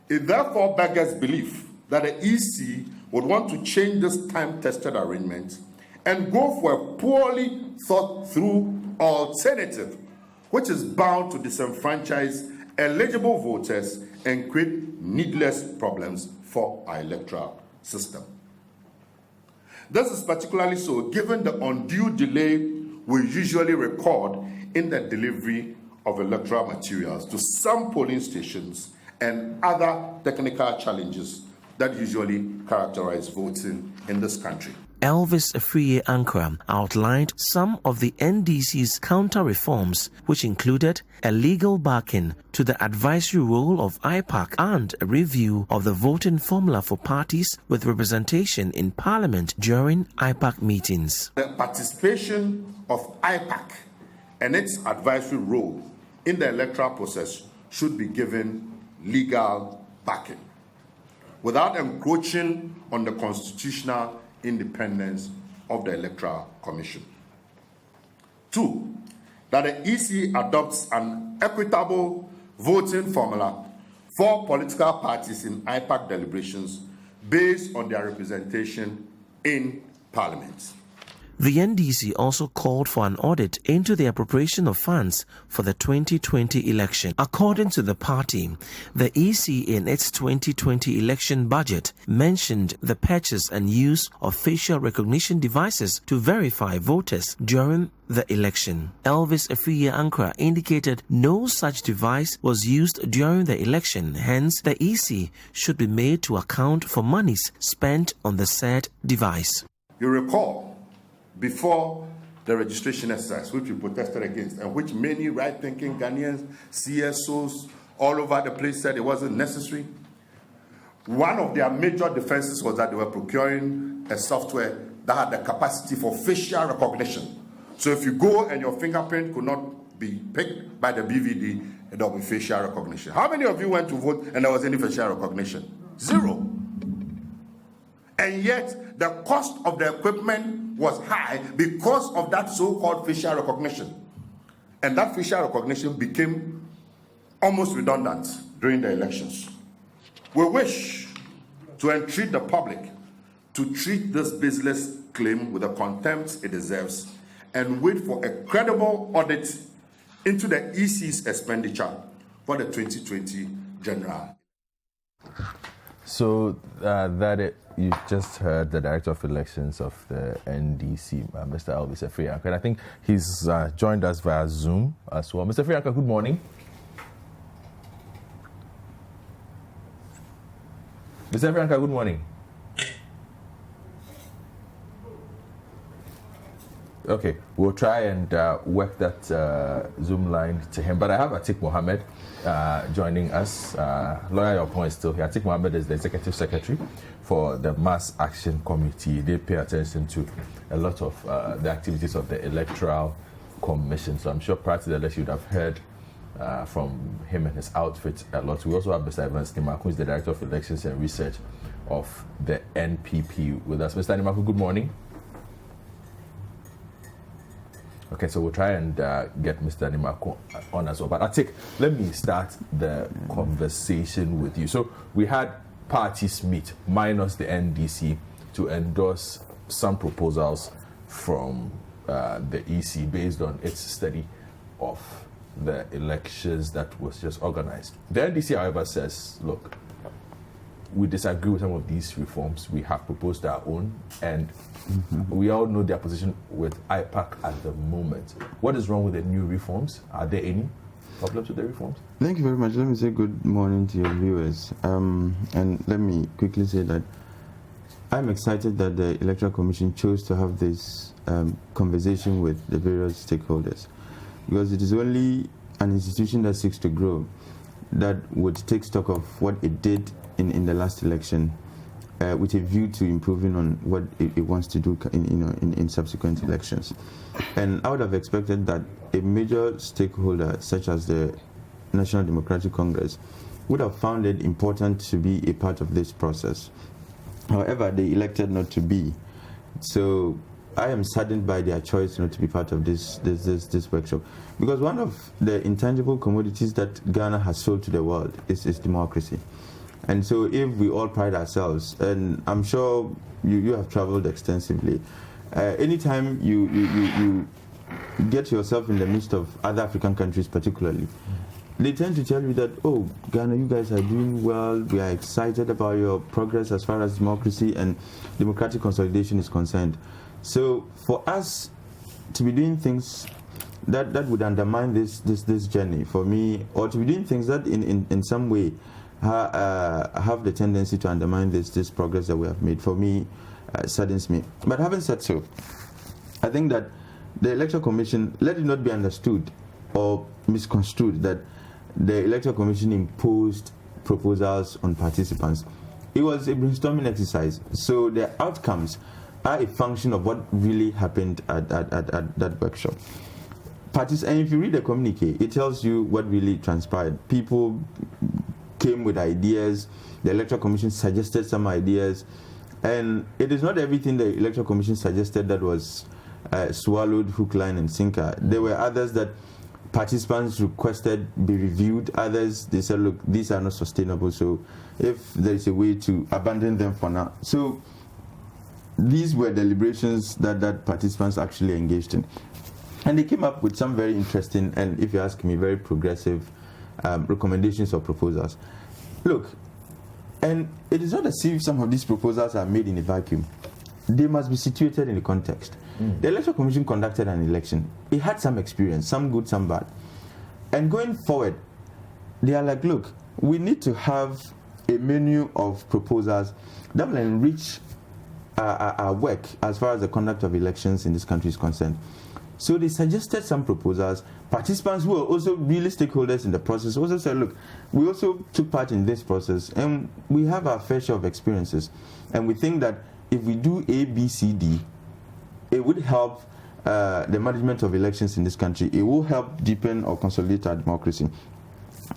It therefore beggars belief that the EC would want to change this time-tested arrangement and go for a poorly thought-through alternative, which is bound to disenfranchise eligible voters and create needless problems for our electoral system. This is particularly so given the undue delay we usually record in the delivery of electoral materials to some polling stations and other technical challenges that usually characterize voting in this country. Elvis Afriye-Ankrah outlined some of the NDC's counter-reforms, which included a legal backing to the advisory role of IPAC and a review of the voting formula for parties with representation in Parliament during IPAC meetings. The participation of IPAC and its advisory role in the electoral process should be given legal backing without encroaching on the constitutional independence of the Electoral Commission. 2, that the EC adopts an equitable voting formula for political parties in IPAC deliberations based on their representation in Parliament. The NDC also called for an audit into the appropriation of funds for the 2020 election. According to the party, the EC in its 2020 election budget mentioned the purchase and use of facial recognition devices to verify voters during the election. Elvis Afriye-Ankrah indicated no such device was used during the election, hence the EC should be made to account for monies spent on the said device. You recall, before the registration exercise, which we protested against, and which many right-thinking Ghanaians, CSOs, all over the place said it wasn't necessary, one of their major defenses was that they were procuring a software that had the capacity for facial recognition. So if you go and your fingerprint could not be picked by the BVD, there will be facial recognition. How many of you went to vote and there was any facial recognition? 0. And yet, the cost of the equipment was high because of that so-called facial recognition. And that facial recognition became almost redundant during the elections. We wish to entreat the public to treat this baseless claim with the contempt it deserves and wait for a credible audit into the EC's expenditure for the 2020 general. So you just heard the Director of Elections of the NDC, Mr. Elvis Afriye-Ankrah, and I think he's joined us via Zoom as well. Mr. Afriye-Ankrah, good morning. Mr. Afriye-Ankrah, good morning. Okay, we'll try and work that Zoom line to him. But I have Atik Mohammed joining us. Lawyer Yopon is still here. Atik Mohammed is the Executive Secretary for the Mass Action Committee. They pay attention to a lot of the activities of the Electoral Commission. So I'm sure prior to the election, you'd have heard from him and his outfit a lot. We also have Mr. Evans Nimaku, who is the Director of Elections and Research of the NPP with us. Mr. Nimaku, good morning. Okay, so we'll try and get Mr. Nimaku on as well. But Atik, let me start the conversation with you. So we had parties meet, minus the NDC, to endorse some proposals from the EC based on its study of the elections that was just organized. The NDC, however, says, look, we disagree with some of these reforms. We have proposed our own, and we all know their position with IPAC at the moment. What is wrong with the new reforms? Are there any problems with the reforms? Thank you very much. Let me say good morning to your viewers. And let me quickly say that I'm excited that the Electoral Commission chose to have this conversation with the various stakeholders, because it is only an institution that seeks to grow that would take stock of what it did in the last election with a view to improving on what it wants to do in subsequent elections. And I would have expected that a major stakeholder such as the National Democratic Congress would have found it important to be a part of this process. However, they elected not to be. So I am saddened by their choice not to be part of this workshop, because one of the intangible commodities that Ghana has sold to the world is democracy. And so if we all pride ourselves, and I'm sure you have traveled extensively, anytime you get yourself in the midst of other African countries particularly, they tend to tell you that, oh, Ghana, you guys are doing well, we are excited about your progress as far as democracy and democratic consolidation is concerned. So for us to be doing things that would undermine this journey for me, or to be doing things that in some way have the tendency to undermine this progress that we have made, for me, saddens me. But having said so, I think that the Electoral Commission, let it not be understood or misconstrued that the Electoral Commission imposed proposals on participants. It was a brainstorming exercise, so the outcomes are a function of what really happened at that workshop. And if you read the communique, it tells you what really transpired. People came with ideas, the Electoral Commission suggested some ideas, and it is not everything the Electoral Commission suggested that was swallowed hook, line, and sinker. There were others that participants requested be reviewed. Others, they said, look, these are not sustainable, so if there is a way to abandon them for now. So these were deliberations that participants actually engaged in. And they came up with some very interesting, and if you ask me, very progressive recommendations or proposals. Look, and it is not as if some of these proposals are made in a vacuum. They must be situated in the context. The Electoral Commission conducted an election. It had some experience, some good, some bad. And going forward, they are like, look, we need to have a menu of proposals that will enrich our work as far as the conduct of elections in this country is concerned. So they suggested some proposals. Participants who are also really stakeholders in the process also said, look, we also took part in this process and we have our fair share of experiences. And we think that if we do A, B, C, D, it would help the management of elections in this country. It will help deepen or consolidate our democracy.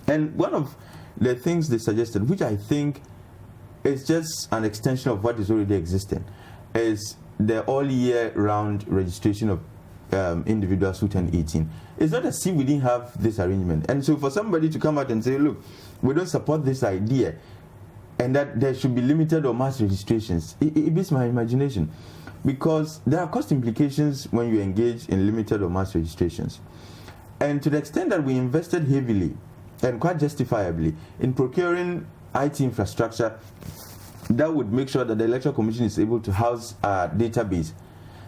And one of the things they suggested, which I think is just an extension of what is already existing, is the all-year-round registration of individuals who turn 18. It's not as if we didn't have this arrangement. And so for somebody to come out and say, look, we don't support this idea, and that there should be limited or mass registrations, it beats my imagination. Because there are cost implications when you engage in limited or mass registrations. And to the extent that we invested heavily, and quite justifiably, in procuring IT infrastructure that would make sure that the Electoral Commission is able to house a database,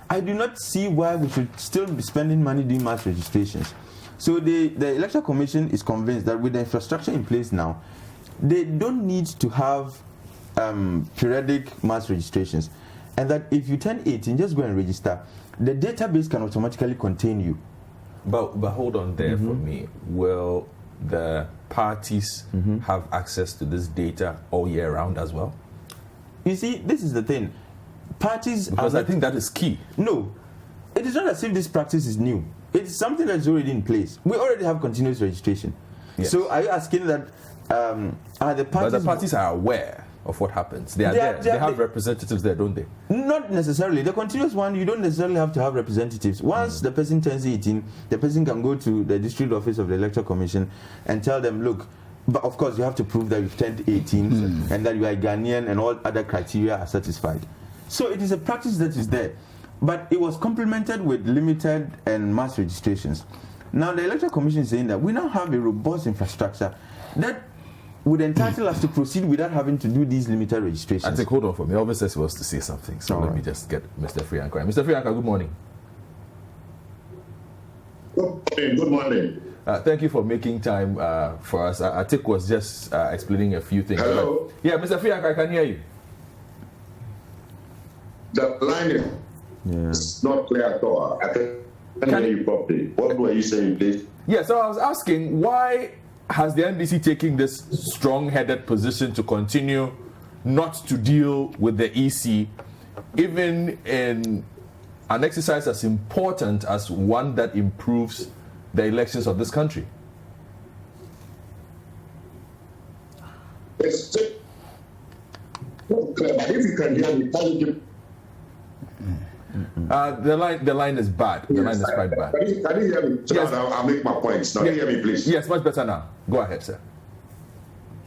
I do not see why we should still be spending money doing mass registrations. So the Electoral Commission is convinced that with the infrastructure in place now, they don't need to have periodic mass registrations. And that if you turn 18, just go and register. The database can automatically contain you. But hold on there for me. Will the parties have access to this data all year round as well? You see, this is the thing. Parties, because I think that is key. No, it is not as if this practice is new. It's something that's already in place. We already have continuous registration. Yes. So are you asking that are the parties? But the parties are aware of what happens. They are there. They have representatives there, don't they? Not necessarily. The continuous one, you don't necessarily have to have representatives. Once the person turns 18, the person can go to the district office of the Electoral Commission and tell them, look, but of course you have to prove that you've turned 18 and that you are Ghanaian and all other criteria are satisfied. So it is a practice that is there. But it was complemented with limited and mass registrations. Now the Electoral Commission is saying that we now have a robust infrastructure that would entitle us to proceed without having to do these limited registrations. I think, hold on for me. Obviously, he wants to say something. So let me just get Mr. Frianka. Mr. Frianka, good morning. Good morning. Thank you for making time for us. Atik was just explaining a few things. Hello. Yeah, Mr. Frianka, I can hear you. The line is not clear at all. I can't hear you properly. What were you saying, please? Yeah, so I was asking, why has the NDC taken this strong-headed position to continue not to deal with the EC, even in an exercise as important as one that improves the elections of this country? Yes, but if you can hear me, the line is bad. The line is quite bad. Can you hear me? So yes. I'll make my points. Now, hear me, please. Yes, much better now. Go ahead, sir.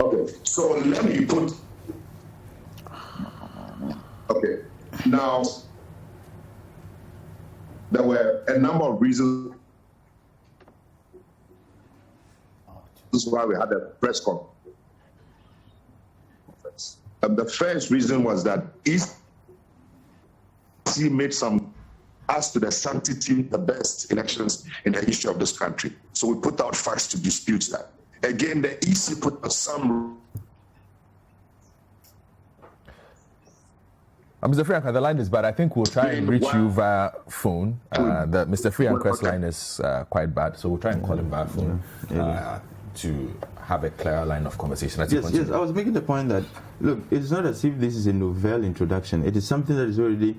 Okay, so let me put. Okay, now there were a number of reasons why we had a press conference. The first reason was that EC made some as to the sanctity, the best elections in the history of this country. So we put out facts to dispute that. Again, the EC put out some. Mr. Frianka, the line is bad. I think we'll try and reach you via phone. Mr. Frianka's line is quite bad, so we'll try and call him via phone to have a clear line of conversation. Yes, I was making the point that, look, it's not as if this is a novel introduction. It is something that is already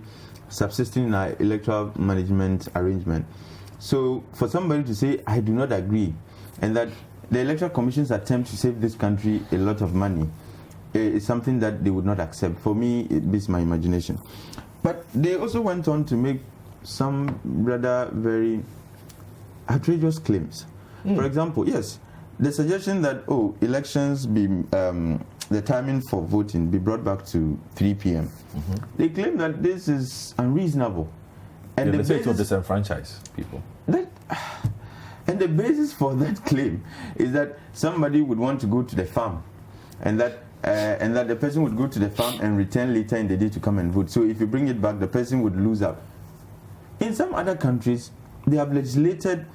subsisting in our electoral management arrangement. So for somebody to say, I do not agree, and that the Electoral Commission's attempt to save this country a lot of money is something that they would not accept. For me, it beats my imagination. But they also went on to make some rather very outrageous claims. For example, yes, the suggestion that, elections be, the timing for voting be brought back to 3 p.m. They claim that this is unreasonable. And they say it will disenfranchise people. And the basis for that claim is that somebody would want to go to the farm, and that the person would go to the farm and return later in the day to come and vote. So if you bring it back, the person would lose out. In some other countries, they have legislated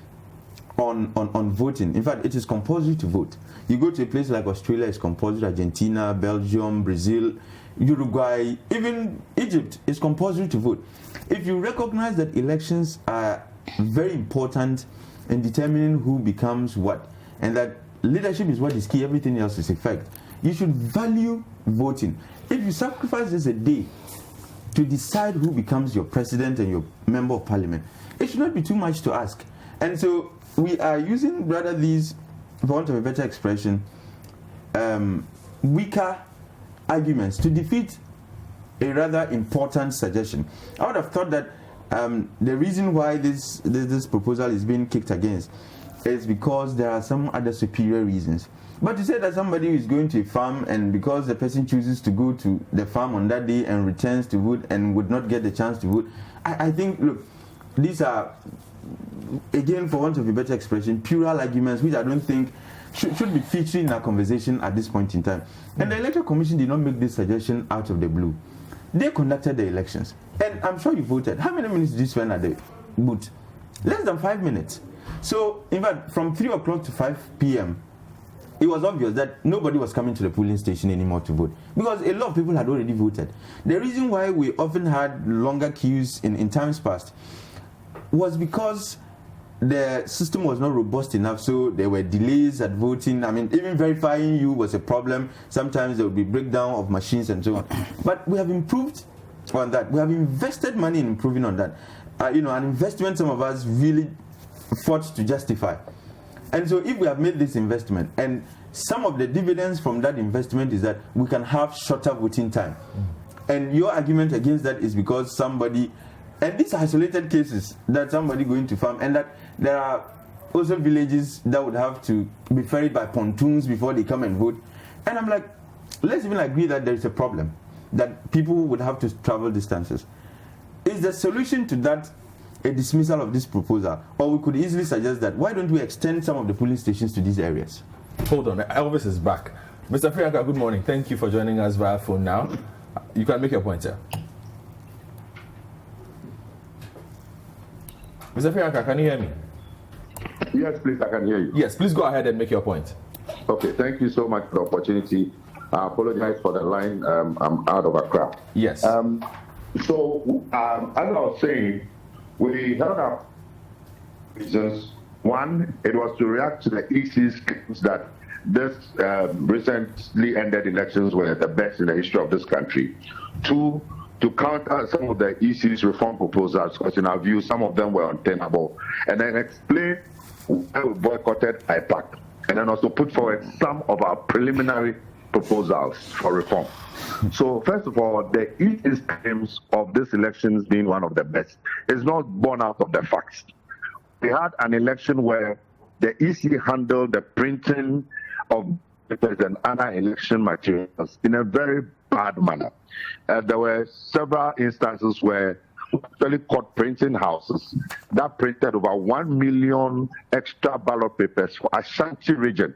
on voting. In fact, it is compulsory to vote. You go to a place like Australia, it's compulsory. Argentina, Belgium, Brazil, Uruguay, even Egypt, it's compulsory to vote. If you recognize that elections are very important in determining who becomes what, and that leadership is what is key, everything else is effect, you should value voting. If you sacrifice this a day to decide who becomes your president and your member of parliament, it should not be too much to ask. And so we are using rather these, for want of a better expression, weaker arguments to defeat a rather important suggestion. I would have thought that the reason why this proposal is being kicked against is because there are some other superior reasons. But to say that somebody is going to a farm, and because the person chooses to go to the farm on that day and returns to vote and would not get the chance to vote, I think, look, these are, again, for want of a better expression, puerile arguments which I don't think should be featuring in our conversation at this point in time. And the Electoral Commission did not make this suggestion out of the blue. They conducted the elections, and I'm sure you voted. How many minutes did you spend at the booth? Less than 5 minutes. So, in fact, from 3 o'clock to 5 p.m., it was obvious that nobody was coming to the polling station anymore to vote, because a lot of people had already voted. The reason why we often had longer queues in times past was because the system was not robust enough, so there were delays at voting. I mean, even verifying you was a problem. Sometimes there would be breakdown of machines and so on. But we have improved on that. We have invested money in improving on that. An investment some of us really fought to justify. And so if we have made this investment, and some of the dividends from that investment is that we can have shorter voting time. And your argument against that is because somebody, and these are isolated cases, that somebody going to farm, and that there are also villages that would have to be ferried by pontoons before they come and vote. And I'm like, let's even agree that there is a problem, that people would have to travel distances. Is the solution to that a dismissal of this proposal? Or we could easily suggest that, why don't we extend some of the polling stations to these areas? Hold on, Elvis is back. Mr. Frianka, good morning. Thank you for joining us via phone now. You can make your point, sir. Mr. Frianka, can you hear me? Yes, please, I can hear you. Yes, please go ahead and make your point. Okay, thank you so much for the opportunity. I apologize for the line. I'm out of Accra. Yes. As I was saying, we held up reasons. One, it was to react to the EC's claims that this recently ended elections were the best in the history of this country. 2, to counter some of the EC's reform proposals, because in our view, some of them were untenable, and then explain why we boycotted IPAC, and then also put forward some of our preliminary proposals for reform. So first of all, the EC's claims of these elections being one of the best is not born out of the facts. We had an election where the EC handled the printing of papers and other election materials in a very bad manner. There were several instances where we actually caught printing houses that printed over 1 million extra ballot papers for Ashanti region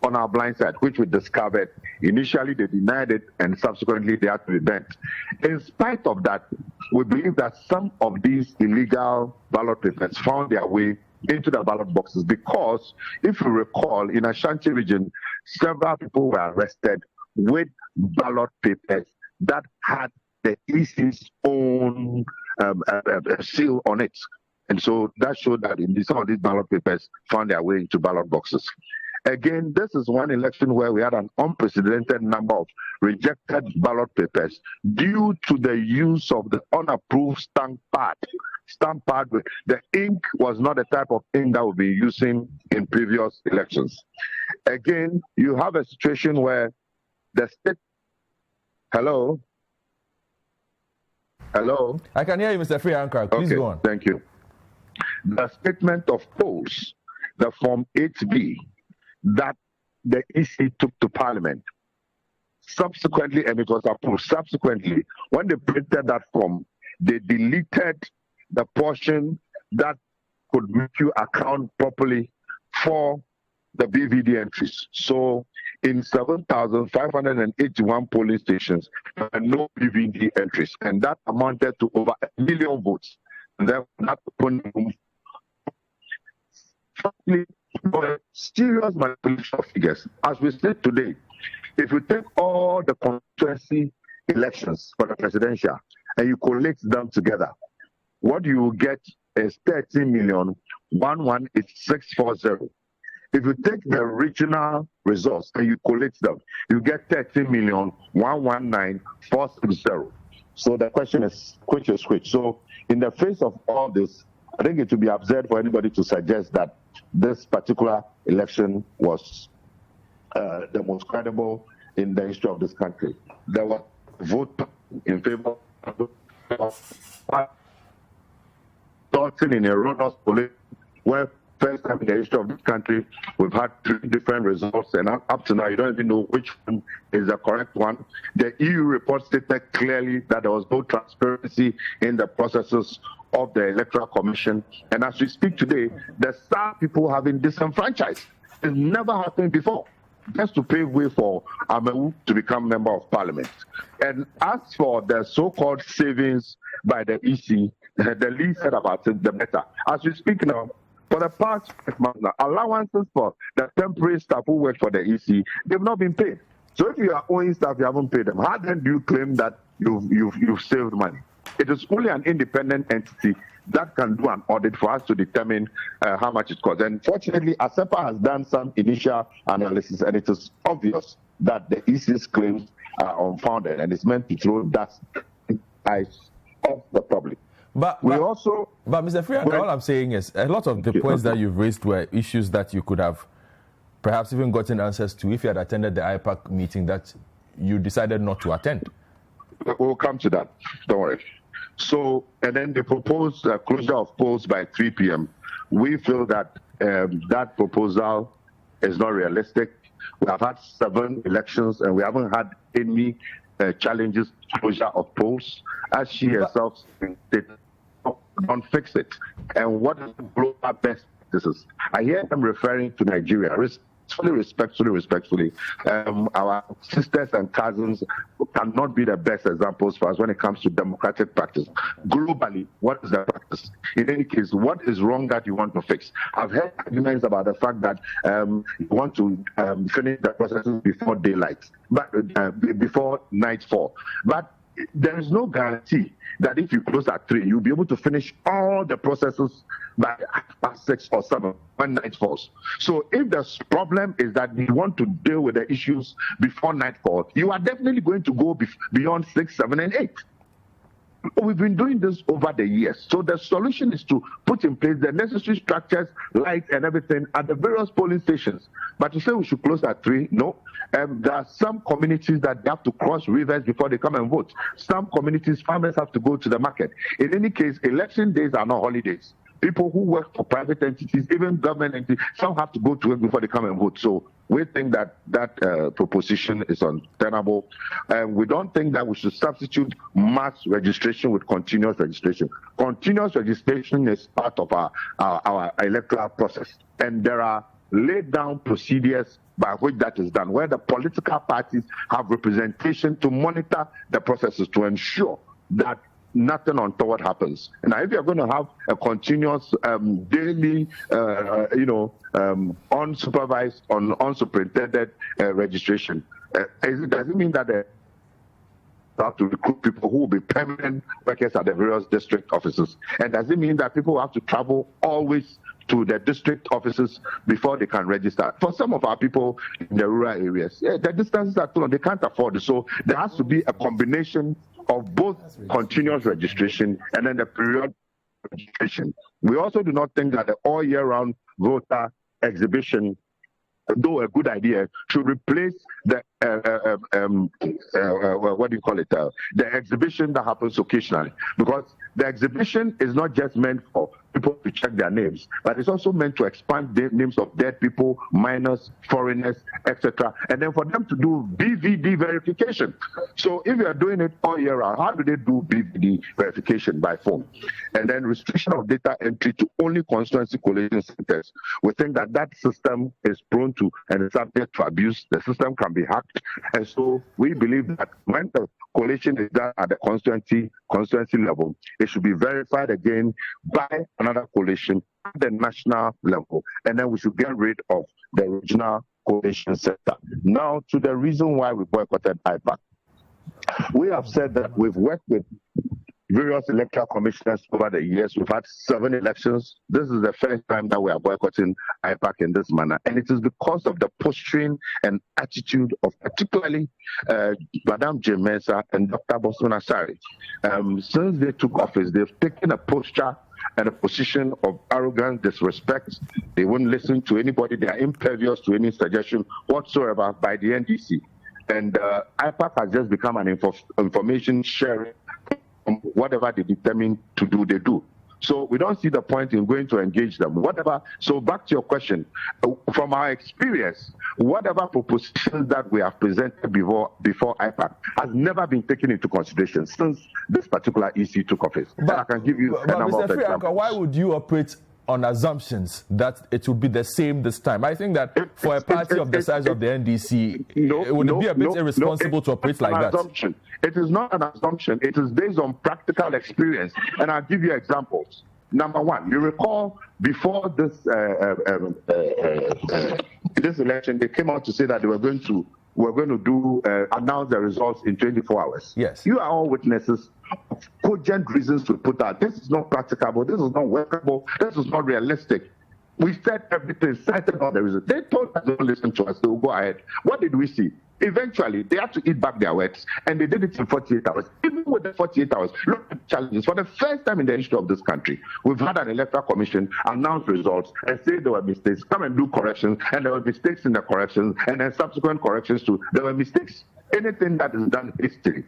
on our blind side, which we discovered. Initially, they denied it, and subsequently, they had to be banned. In spite of that, we believe that some of these illegal ballot papers found their way into the ballot boxes because, if you recall, in Ashanti region, several people were arrested with ballot papers that had the EC's own seal on it. And so that showed that in some of these ballot papers found their way into ballot boxes. Again, this is one election where we had an unprecedented number of rejected ballot papers due to the use of the unapproved stamp pad. Stamp pad, the ink was not the type of ink that we'll be using in previous elections. Again, you have a situation where the state... Hello? Hello? I can hear you, Mr. Free Anchor. Please go on. Thank you. The statement of polls, the Form 8B, that the EC took to Parliament, subsequently, and it was approved, subsequently, when they printed that form, they deleted the portion that could make you account properly for the BVD entries. So in 7,581 polling stations, there were no BVD entries, and that amounted to over 1 million votes. And then that opened room. Serious manipulation of figures. As we said today, if you take all the constituency elections for the presidential and you collate them together, what you will get is 13,118,640. If you take the regional results and you collate them, you get 13,119,460. So the question is, which is which? So in the face of all this, I think it would be absurd for anybody to suggest that this particular election was the most credible in the history of this country. There was a vote in favor of starting in a runoff polling, where first time in the history of this country we've had 3 different results, and up to now you don't even know which one is the correct one. The EU report stated clearly that there was no transparency in the processes of the Electoral Commission, and as we speak today, the SAR people have been disenfranchised. It's never happened before, just to pave way for Amewu to become member of parliament. And as for the so-called savings by the EC, the least said about it, the better. As we speak now, for the past 5 months now, allowances for the temporary staff who work for the EC, they've not been paid. So if you are owing staff, you haven't paid them. How then do you claim that you've saved money? It is only an independent entity that can do an audit for us to determine how much it costs. And fortunately, ASEPA has done some initial analysis, and it is obvious that the EC's claims are unfounded, and it's meant to throw dust in the eyes of the public. But Mr. Freeman, all I'm saying is a lot of the points that you've raised were issues that you could have perhaps even gotten answers to if you had attended the IPAC meeting that you decided not to attend. We'll come to that. Don't worry. So, and then they proposed closure of polls by 3 p.m. We feel that that proposal is not realistic. We have had 7 elections and we haven't had any challenges to closure of polls. As she herself stated, don't fix it. And what is the global best practices? I hear them referring to Nigeria. Respectfully, our sisters and cousins cannot be the best examples for us when it comes to democratic practice. Globally, what is the practice? In any case, what is wrong that you want to fix? I've heard arguments about the fact that you want to finish the processes before daylight, but before nightfall. But there is no guarantee that if you close at 3, you'll be able to finish all all the processes by past 6 or 7 when night falls. So if the problem is that you want to deal with the issues before nightfall, you are definitely going to go beyond 6, 7, and 8. We've been doing this over the years. So the solution is to put in place the necessary structures, lights, and everything at the various polling stations. But to say we should close at 3, no. There are some communities that they have to cross rivers before they come and vote. Some communities, farmers have to go to the market. In any case, election days are not holidays. People who work for private entities, even government entities, some have to go to work before they come and vote. So we think that proposition is untenable. We don't think that we should substitute mass registration with continuous registration. Continuous registration is part of our electoral process. And there are laid down procedures by which that is done, where the political parties have representation to monitor the processes to ensure that nothing untoward happens. And if you're going to have a continuous daily, unsupervised, unsuperintended registration, does it mean that they have to recruit people who will be permanent workers at the various district offices? And does it mean that people have to travel always to the district offices before they can register? For some of our people in the rural areas, the distances are too long, they can't afford it. So there has to be a combination of both continuous registration and then the periodic registration. We also do not think that the all year round voter exhibition, though a good idea, should replace the the exhibition that happens occasionally, because the exhibition is not just meant for people to check their names, but it's also meant to expand the names of dead people, minors, foreigners, etc., and then for them to do BVD verification. So if you are doing it all year round, how do they do BVD verification? By phone. And then restriction of data entry to only constituency collation centers. We think that that system is prone to and is subject to abuse. The system can be hacked, and so we believe that when the collation is done at the constituency level, it should be verified again by another collation at the national level, and then we should get rid of the regional collation center. Now, to the reason why we boycotted IPAC. We have said that we've worked with various electoral commissioners over the years. We've had 7 elections. This is the first time that we are boycotting IPAC in this manner. And it is because of the posturing and attitude of particularly Madam J. Mensah and Dr. Bosman Asari. Since they took office, they've taken a posture and a position of arrogance, disrespect. They won't listen to anybody. They are impervious to any suggestion whatsoever by the NDC. And IPAC has just become an information sharing. Whatever they determine to do, they do. So we don't see the point in going to engage them. Whatever. So back to your question, from our experience, whatever propositions that we have presented before IPAC has never been taken into consideration since this particular EC took office. But I can give you a number of examples. Why would you operate on assumptions that it would be the same this time? I think that for a party of the size of the NDC, it would be a bit irresponsible to operate like that. Assumption. It is not an assumption. It is based on practical experience. And I'll give you examples. Number one, you recall before this this election, they came out to say that they were going to announce the results in 24 hours. Yes. You are all witnesses of cogent reasons to put out. This is not practicable. This is not workable. This is not realistic. We said everything, cited all the reasons. They told us, don't listen to us, they will go ahead. What did we see? Eventually, they had to eat back their words, and they did it in 48 hours. Even with the 48 hours, look at the challenges. For the first time in the history of this country, we've had an electoral commission announce results and say there were mistakes, come and do corrections, and there were mistakes in the corrections, and then subsequent corrections too. There were mistakes. Anything that is done hastily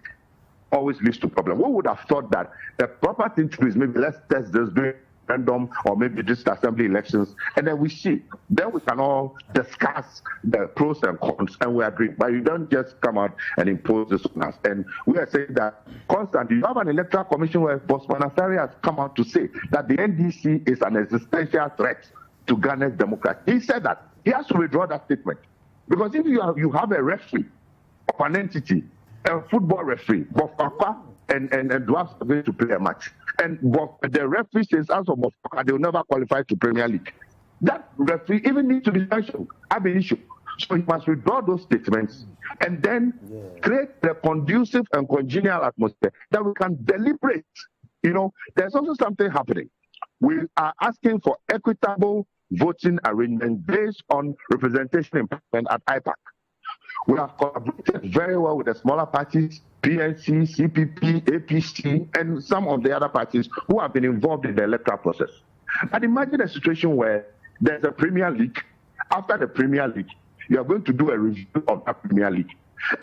always leads to problem. We would have thought that the proper thing to do is maybe let's test this during referendum or maybe just assembly elections, and then we see. Then we can all discuss the pros and cons, and we agree. But you don't just come out and impose this on us. And we are saying that constantly, you have an electoral commission where Bosman Asari has come out to say that the NDC is an existential threat to Ghana's democracy. He said that. He has to withdraw that statement. Because if you have a referee of an entity, a football referee, Bofaka and Dwarfs are going to play a match, and the referee says as of Bofaka, they will never qualify to Premier League. That referee even needs to be sanctioned. Have an issue. So he must withdraw those statements and then create the conducive and congenial atmosphere that we can deliberate. You know, there's also something happening. we are asking for equitable voting arrangement based on representation in parliament at IPAC. We have collaborated very well with the smaller parties, PNC, CPP, APC, and some of the other parties who have been involved in the electoral process. But imagine a situation where there's a Premier League. After the Premier League, you are going to do a review of that Premier League.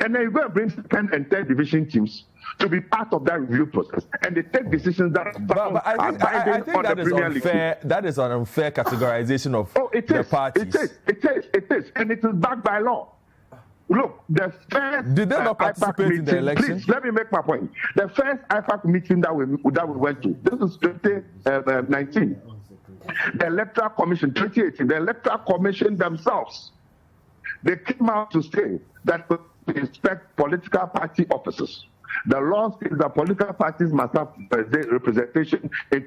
And then you're going to bring second and third division teams to be part of that review process, and they take decisions that I think that is unfair. That is an unfair categorization of the parties. It is, and it is backed by law. Look, the first did they not participate meeting, in the election? Please, let me make my point. The first IPAC meeting that we went to, this is 2019. The Electoral Commission, 2018, the Electoral Commission themselves, they came out to say that we inspect political party officers. The law says that political parties must have representation in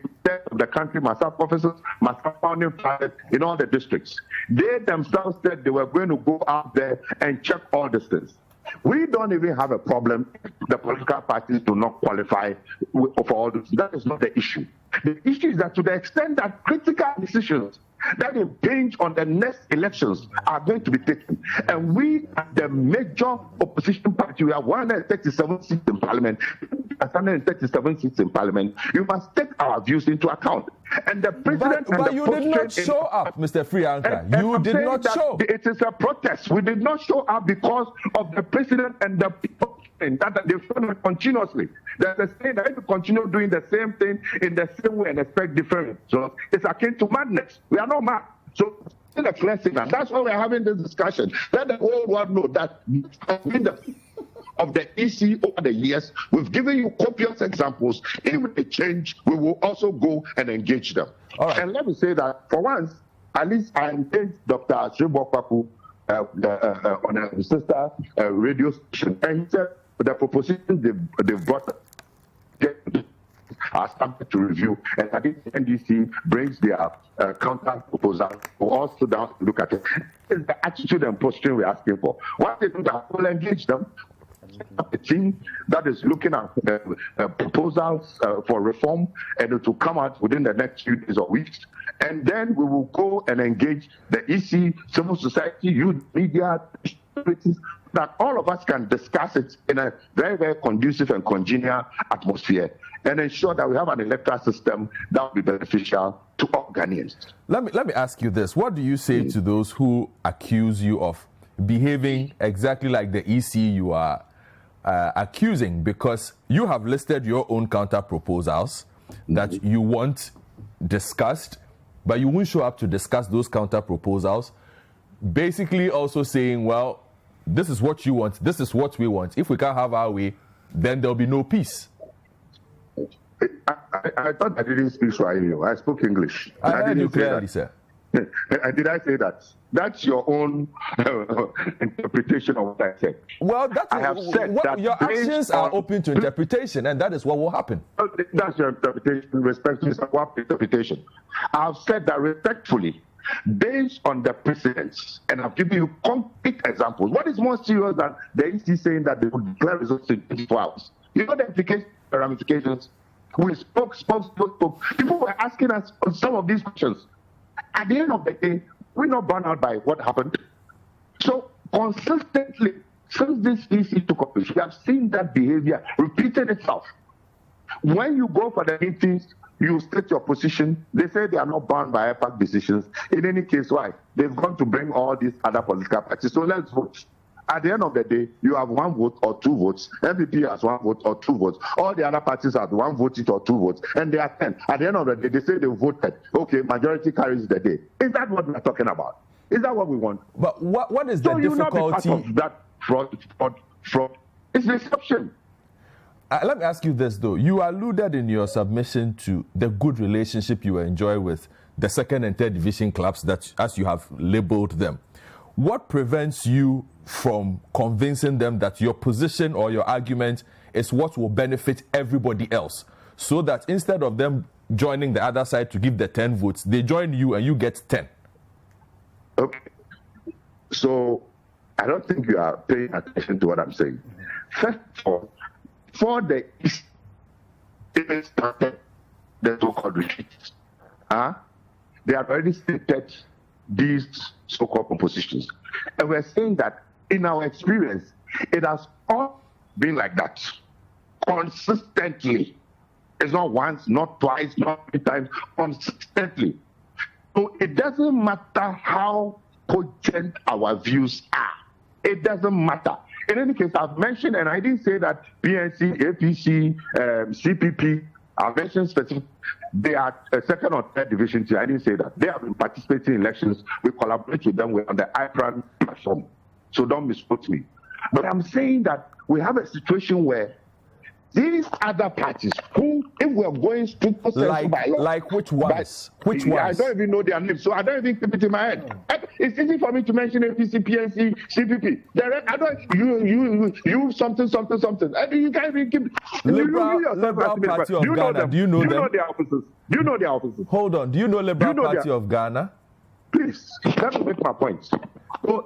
the country, must have officers, must have founding fathers in all the districts. They themselves said they were going to go out there and check all these things. We don't even have a problem if the political parties do not qualify for all this. That is not the issue. The issue is that to the extent that critical decisions that impinge on the next elections are going to be taken, and we, the major opposition party, we have 137 seats in parliament, 137 seats in parliament, you must take our views into account. And the president but you did not show up, Mr. Frianka. You did not show. It is a protest. We did not show up because of the president and the people that they've shown up continuously. There's a saying that if you continue doing the same thing in the same way and expect different results, it's akin to madness. We are not mad. So it's a clear signal. That's why we're having this discussion. Let the whole world know that of the EC over the years, we've given you copious examples. If they change, we will also go and engage them. Right. And let me say that for once, at least I engaged Dr. Sribokwaku on a sister radio station, and he said the proposition they've brought are subject to review, and I think NDC brings their counter proposal. We'll all sit down and look at it. It's the attitude and posture we're asking for. Once they do that, we'll engage them. A team that is looking at proposals for reform, and it will come out within the next few days or weeks. And then we will go and engage the EC, civil society, youth, media, that all of us can discuss it in a very, very conducive and congenial atmosphere, and ensure that we have an electoral system that will be beneficial to all Ghanaians. Let me ask you this. What do you say to those who accuse you of behaving exactly like the EC you are accusing? Because you have listed your own counter proposals that you want discussed, but you won't show up to discuss those counter proposals, basically also saying, well, this is what you want, this is what we want. If we can't have our way, then there'll be no peace. I thought I didn't speak Swahili. I spoke English. I heard you clearly, sir. Did I say that? That's your own interpretation of what I said. Well, I have said that your actions are open to interpretation, and that is what will happen. That's your interpretation. Respect is what interpretation. I have said that respectfully, based on the precedents, and I've given you concrete examples. What is more serious than the EC saying that they would declare results in 24 hours? You know the implications, the ramifications. We spoke. People were asking us on some of these questions. At the end of the day, we're not burned out by what happened. So consistently, since this EC took office, we have seen that behavior repeated itself. When you go for the meetings, you state your position. They say they are not bound by IPAC decisions. In any case, why? They've gone to bring all these other political parties. So let's vote. At the end of the day, you have one vote or two votes. MVP has one vote or two votes. All the other parties have one vote each or two votes. And they are 10. At the end of the day, they say they voted. Okay, majority carries the day. Is that what we're talking about? Is that what we want? But what is the difficulty? You not be part of that fraud. It's deception. Let me ask you this, though. You alluded in your submission to the good relationship you enjoy with the second and third division clubs, that, as you have labeled them. What prevents you from convincing them that your position or your argument is what will benefit everybody else, so that instead of them joining the other side to give the 10 votes, they join you and you get 10? Okay. So I don't think you are paying attention to what I'm saying. First of all, for the East, even started the so-called retreats. they have already stated these so-called propositions. And we're saying that in our experience, it has all been like that, consistently. It's not once, not twice, not 3 times, consistently. So it doesn't matter how cogent our views are. It doesn't matter. In any case, I've mentioned, and I didn't say that PNC, APC, CPP, I mentioned specific, they are a second or third division tier. I didn't say that. They have been participating in elections. We collaborate with them. We're on the IPRAN platform. So don't misquote me. But I'm saying that we have a situation where these other parties, who, if we're going to like which ones? Which ones? I don't even know their names, so I don't even keep it in my head. It's easy for me to mention APC, PNC, CPP. I don't. You something. You can't even keep. Liberal Party of Ghana. Do you know them? Do you know their officers? Do you know their officers? Hold on. Do you know Liberal Party of Ghana? Please, let me make my point. So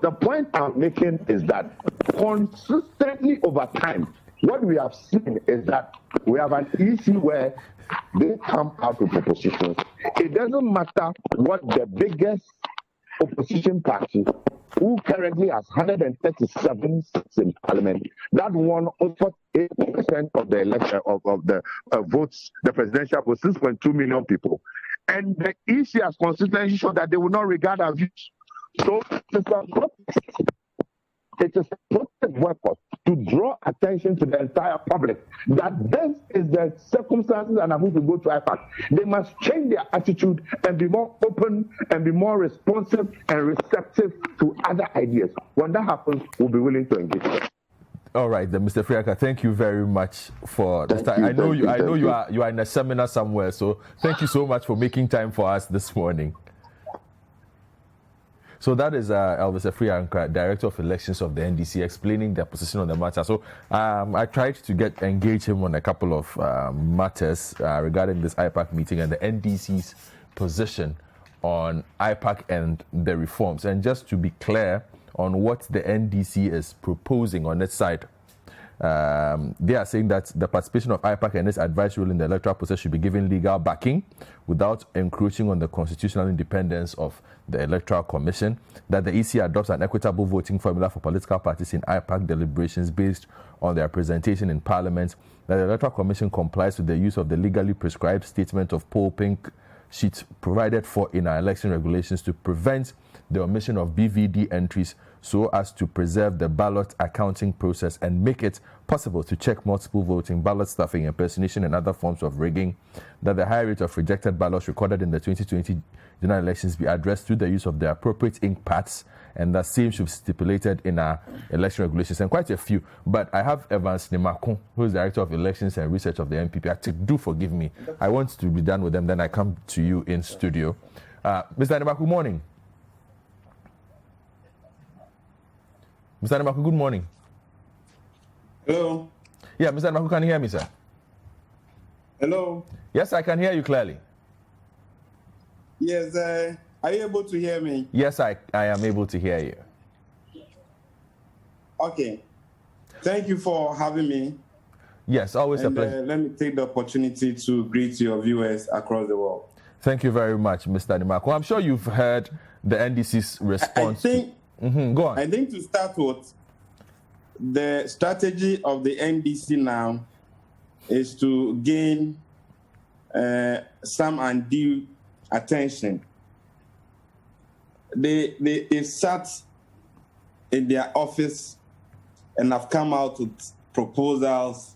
the point I'm making is that consistently over time, what we have seen is that we have an issue where they come out with propositions. It doesn't matter what the biggest opposition party, who currently has 137 seats in parliament, that won over 8% of the election of the votes, the presidential votes, 6.2 million people. And the EC has consistently shown that they will not regard our views. So it is a work to draw attention to the entire public that this is the circumstances and are going to go to IPAC. They must change their attitude and be more open and be more responsive and receptive to other ideas. When that happens, we'll be willing to engage. All right, then, Mr. Friaka, thank you very much for this time. I know you are in a seminar somewhere, so thank you so much for making time for us this morning. So that is Elvis Afriankra, Director of Elections of the NDC, explaining their position on the matter. So I tried to engage him on a couple of matters regarding this IPAC meeting and the NDC's position on IPAC and the reforms. And just to be clear on what the NDC is proposing on its side, they are saying that the participation of IPAC and its advice role in the electoral process should be given legal backing without encroaching on the constitutional independence of the Electoral Commission, that the EC adopts an equitable voting formula for political parties in IPAC deliberations based on their presentation in Parliament, that the Electoral Commission complies with the use of the legally prescribed statement of poll pink sheet provided for in our election regulations to prevent the omission of BVD entries so as to preserve the ballot accounting process and make it possible to check multiple voting, ballot stuffing, impersonation, and other forms of rigging, that the high rate of rejected ballots recorded in the 2020 general elections be addressed through the use of the appropriate ink pads, and that same should be stipulated in our election regulations, and quite a few. But I have Evans Nimakun, who is Director of Elections and Research of the NPP. Do forgive me. I want to be done with them, then I come to you in studio. Mr. Nimakun, good morning. Mr. Nimakun, good morning. Hello. Yeah, Mr. Nimakun, can you hear me, sir? Hello. Yes, I can hear you clearly. Yes, are you able to hear me? Yes, I am able to hear you. Okay. Thank you for having me. Yes, always a pleasure. Let me take the opportunity to greet your viewers across the world. Thank you very much, Mr. Nimakun. I'm sure you've heard the NDC's response. Go on. I think to start with, the strategy of the NDC now is to gain some undue attention. They sat in their office and have come out with proposals,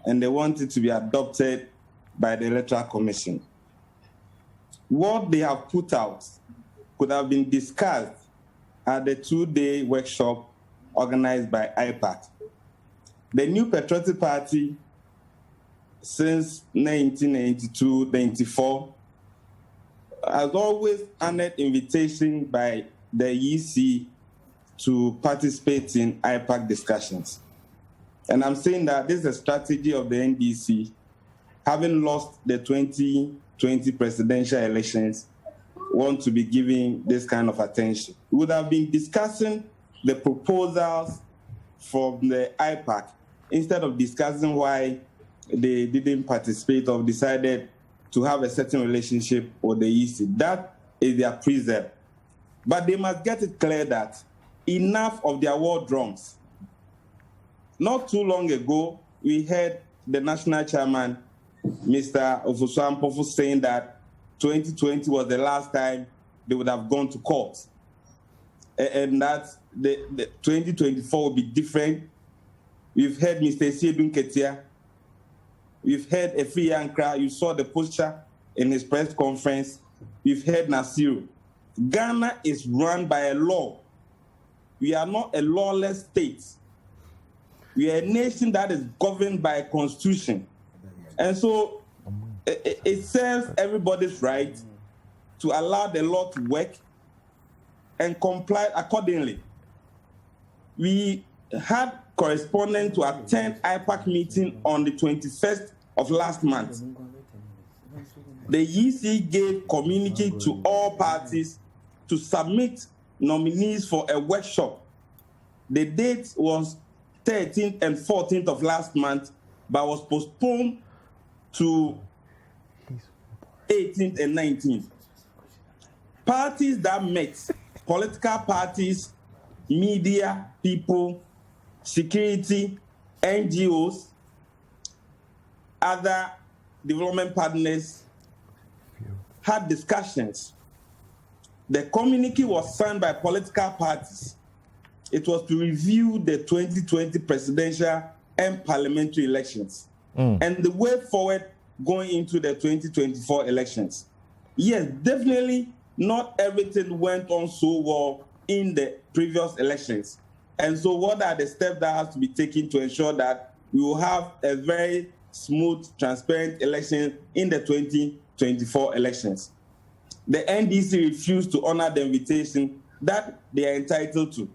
and they want it to be adopted by the Electoral Commission. What they have put out could have been discussed at the 2-day workshop organized by IPAC. The New Patriotic Party, since 1992-94, has always honored invitation by the EC to participate in IPAC discussions. And I'm saying that this is a strategy of the NDC, having lost the 2020 presidential elections, want to be giving this kind of attention. We would have been discussing the proposals from the IPAC instead of discussing why they didn't participate or decided to have a certain relationship with the EC. That is their precept. But they must get it clear that enough of their war drums. Not too long ago, we heard the national chairman, Mr. Ofusu, saying that 2020 was the last time they would have gone to court. And that the 2024 will be different. We've heard Mr. Siedun Ketia. We've heard Efri Yankra. You saw the posture in his press conference. We've heard Nasiru. Ghana is run by a law. We are not a lawless state. We are a nation that is governed by a constitution. And so it serves everybody's right to allow the law to work and comply accordingly. We had correspondent to attend IPAC meeting on the 21st of last month. The EC gave communique to all parties to submit nominees for a workshop. The date was 13th and 14th of last month, but was postponed to 18th and 19th. Parties that met, political parties, media people, security, NGOs, other development partners, had discussions. The communique was signed by political parties. It was to review the 2020 presidential and parliamentary elections and the way forward going into the 2024 elections. Yes, definitely not everything went on so well in the previous elections. And so what are the steps that have to be taken to ensure that we will have a very smooth, transparent election in the 2024 elections? The NDC refused to honor the invitation that they are entitled to.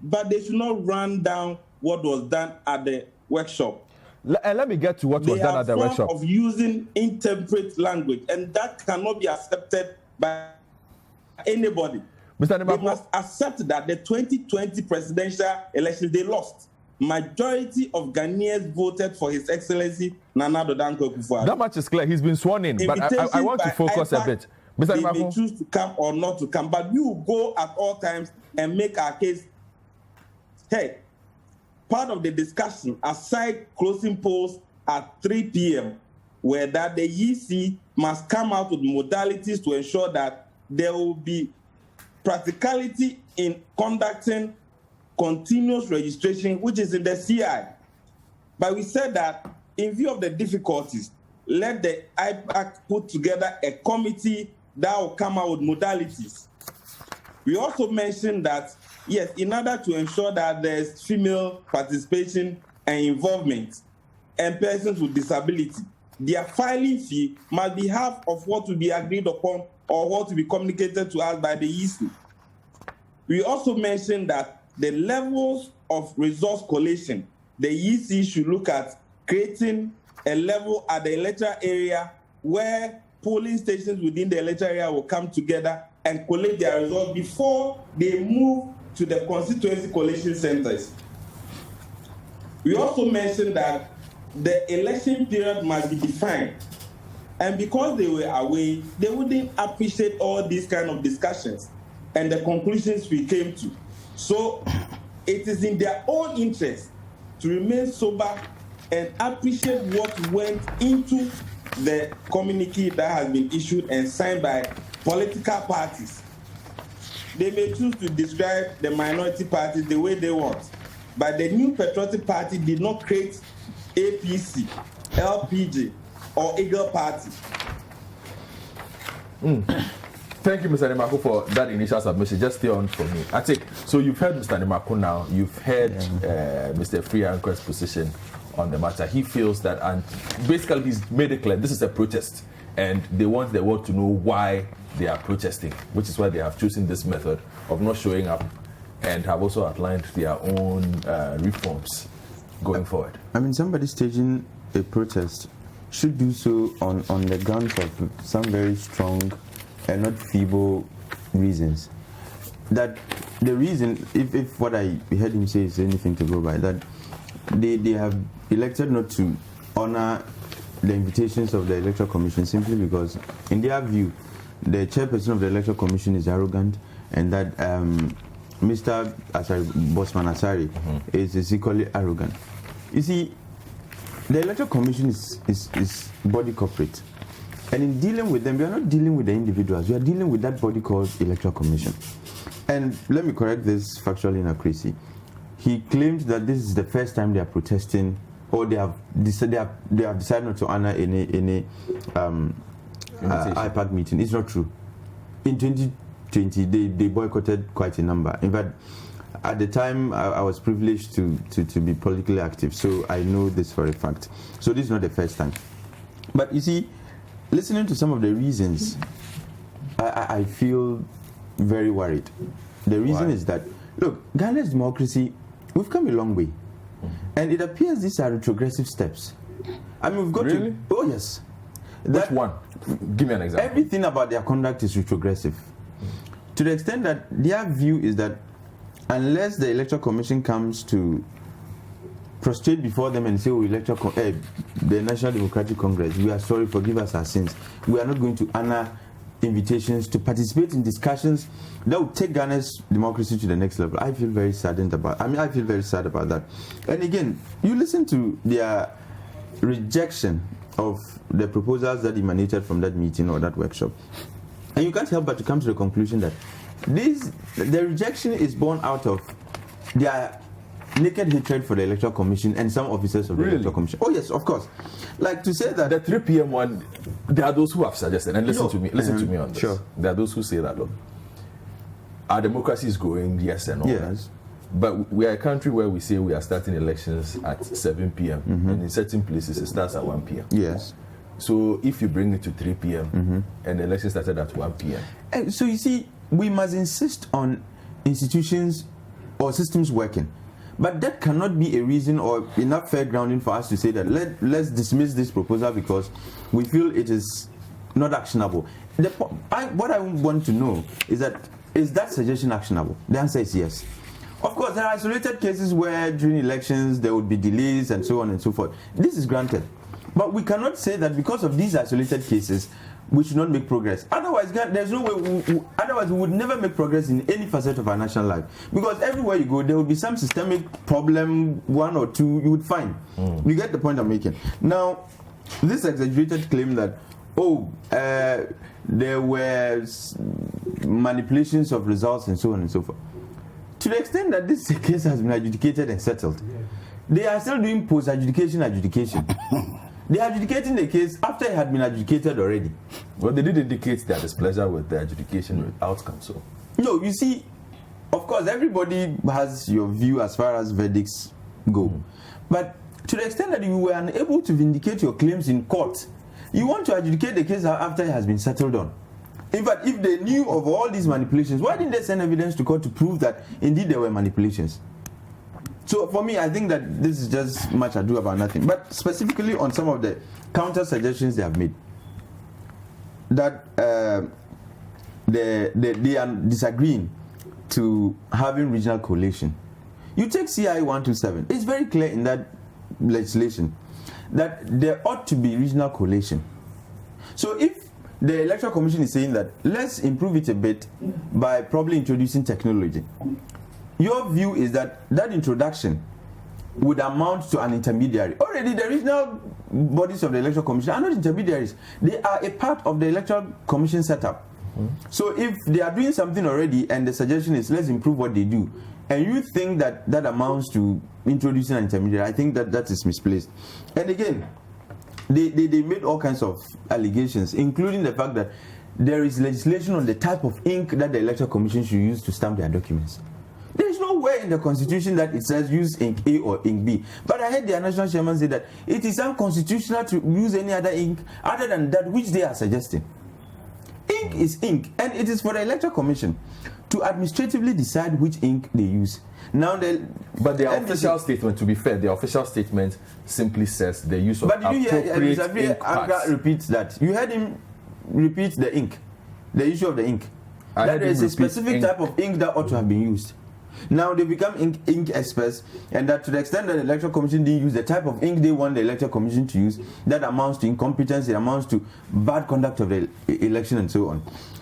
But they should not run down what was done at the workshop. And let me get to what was done at the workshop. Of using intemperate language, and that cannot be accepted by anybody. Mr. They must accept that the 2020 presidential election, they lost. Majority of Ghanaians voted for His Excellency Nana Addo Dankwa Akufo-Addo. That much is clear. He's been sworn in, but I want to focus a bit. Mr. They may choose to come or not to come, but we will go at all times and make our case. Hey, part of the discussion, aside closing polls at 3 p.m., were that the EC must come out with modalities to ensure that there will be practicality in conducting continuous registration, which is in the CI. But we said that in view of the difficulties, let the IPAC put together a committee that will come out with modalities. We also mentioned that, yes, in order to ensure that there's female participation and involvement and persons with disability, their filing fee must be half of what will be agreed upon or what will be communicated to us by the EC. We also mentioned that the levels of resource collation, the EC should look at creating a level at the electoral area where polling stations within the electoral area will come together and collect their results before they move to the constituency collation centers. We also mentioned that the election period must be defined. And because they were away, they wouldn't appreciate all these kind of discussions and the conclusions we came to. So it is in their own interest to remain sober and appreciate what went into the communique that has been issued and signed by political parties. They may choose to describe the minority parties the way they want, but the New Patriotic Party did not create APC, LPG, or Eagle Party. Thank you, Mr. Nimako, for that initial submission. Just stay on for me. I think, so you've heard Mr. Nimako now, you've heard Mr. Frianko's position on the matter. He feels that, and basically he's made it clear, this is a protest, and they want the world to know why they are protesting, which is why they have chosen this method of not showing up, and have also outlined their own reforms going forward. I mean, somebody staging a protest should do so on the grounds of some very strong and not feeble reasons. That the reason, if what I heard him say is anything to go by, that they have elected not to honor the invitations of the Electoral Commission simply because, in their view, the chairperson of the Electoral Commission is arrogant, and that Mr. Bosman Asari is equally arrogant. You see, the Electoral Commission is body corporate, and in dealing with them, we are not dealing with the individuals. We are dealing with that body called Electoral Commission. And let me correct this factual inaccuracy. He claims that this is the first time they are protesting, or they have decided not to honor any IPAC meeting. It's not true. In 2020, they boycotted quite a number. In fact, at the time, I was privileged to be politically active, so I know this for a fact. So this is not the first time. But you see, listening to some of the reasons, I feel very worried. The reason is that, look, Ghana's democracy, we've come a long way. And it appears these are retrogressive steps. I mean, we've got to... Oh, yes. Which one? Give me an example. Everything about their conduct is retrogressive. To the extent that their view is that unless the Electoral Commission comes to prostrate before them and say, oh, the National Democratic Congress, we are sorry, forgive us our sins. We are not going to honor invitations to participate in discussions that would take Ghana's democracy to the next level. I feel very saddened about. I feel very sad about that. And again, you listen to their rejection of the proposals that emanated from that meeting or that workshop, and you can't help but to come to the conclusion that the rejection is born out of their naked hatred for the Electoral Commission and some officers of the Electoral Commission. Oh yes, of course. Like to say that the 3 p.m. one, there are those who have suggested, and listen to me on this. Sure. There are those who say that, look, our democracy is growing, yes and all. Yes. But we are a country where we say we are starting elections at 7 p.m. And in certain places it starts at 1 p.m. Yes. So if you bring it to 3 p.m. And the election started at 1 p.m. And so you see, we must insist on institutions or systems working. But that cannot be a reason or enough fair grounding for us to say that let's dismiss this proposal because we feel it is not actionable. What I want to know is that suggestion actionable? The answer is yes. Of course, there are isolated cases where during elections there would be delays and so on and so forth. This is granted. But we cannot say that because of these isolated cases, we should not make progress. Otherwise, there's no way. Otherwise, we would never make progress in any facet of our national life. Because everywhere you go, there will be some systemic problem, one or two you would find. You get the point I'm making. Now, this exaggerated claim that there were manipulations of results and so on and so forth. To the extent that this case has been adjudicated and settled, they are still doing post-adjudication adjudication. They are adjudicating the case after it had been adjudicated already. Well, they did indicate their displeasure with the adjudication outcome, so... No, you see, of course, everybody has your view as far as verdicts go. But to the extent that you were unable to vindicate your claims in court, you want to adjudicate the case after it has been settled on. In fact, if they knew of all these manipulations, why didn't they send evidence to court to prove that indeed there were manipulations? So for me, I think that this is just much ado about nothing. But specifically on some of the counter suggestions they have made, that they are disagreeing to having regional coalition. You take CI 127, it's very clear in that legislation that there ought to be regional coalition. So if the Electoral Commission is saying that let's improve it a bit by probably introducing technology, your view is that introduction would amount to an intermediary. Already the regional bodies of the Electoral Commission are not intermediaries. They are a part of the Electoral Commission setup. So if they are doing something already and the suggestion is let's improve what they do, and you think that amounts to introducing an intermediary, I think that is misplaced. And again, they made all kinds of allegations, including the fact that there is legislation on the type of ink that the Electoral Commission should use to stamp their documents. There is nowhere in the Constitution that it says use ink A or ink B. But I heard the national chairman say that it is unconstitutional to use any other ink other than that which they are suggesting. Ink is ink, and it is for the Electoral Commission to administratively decide which ink they use. Now, but their official statement, to be fair, their official statement simply says the use of appropriate ink pads. Repeats that. You heard him repeat the ink, the issue of the ink. That there is a specific type of ink that ought to have been used. Now they become ink experts, and that to the extent that the Electoral Commission didn't use the type of ink they want the Electoral Commission to use, that amounts to incompetence, it amounts to bad conduct of the election and so on.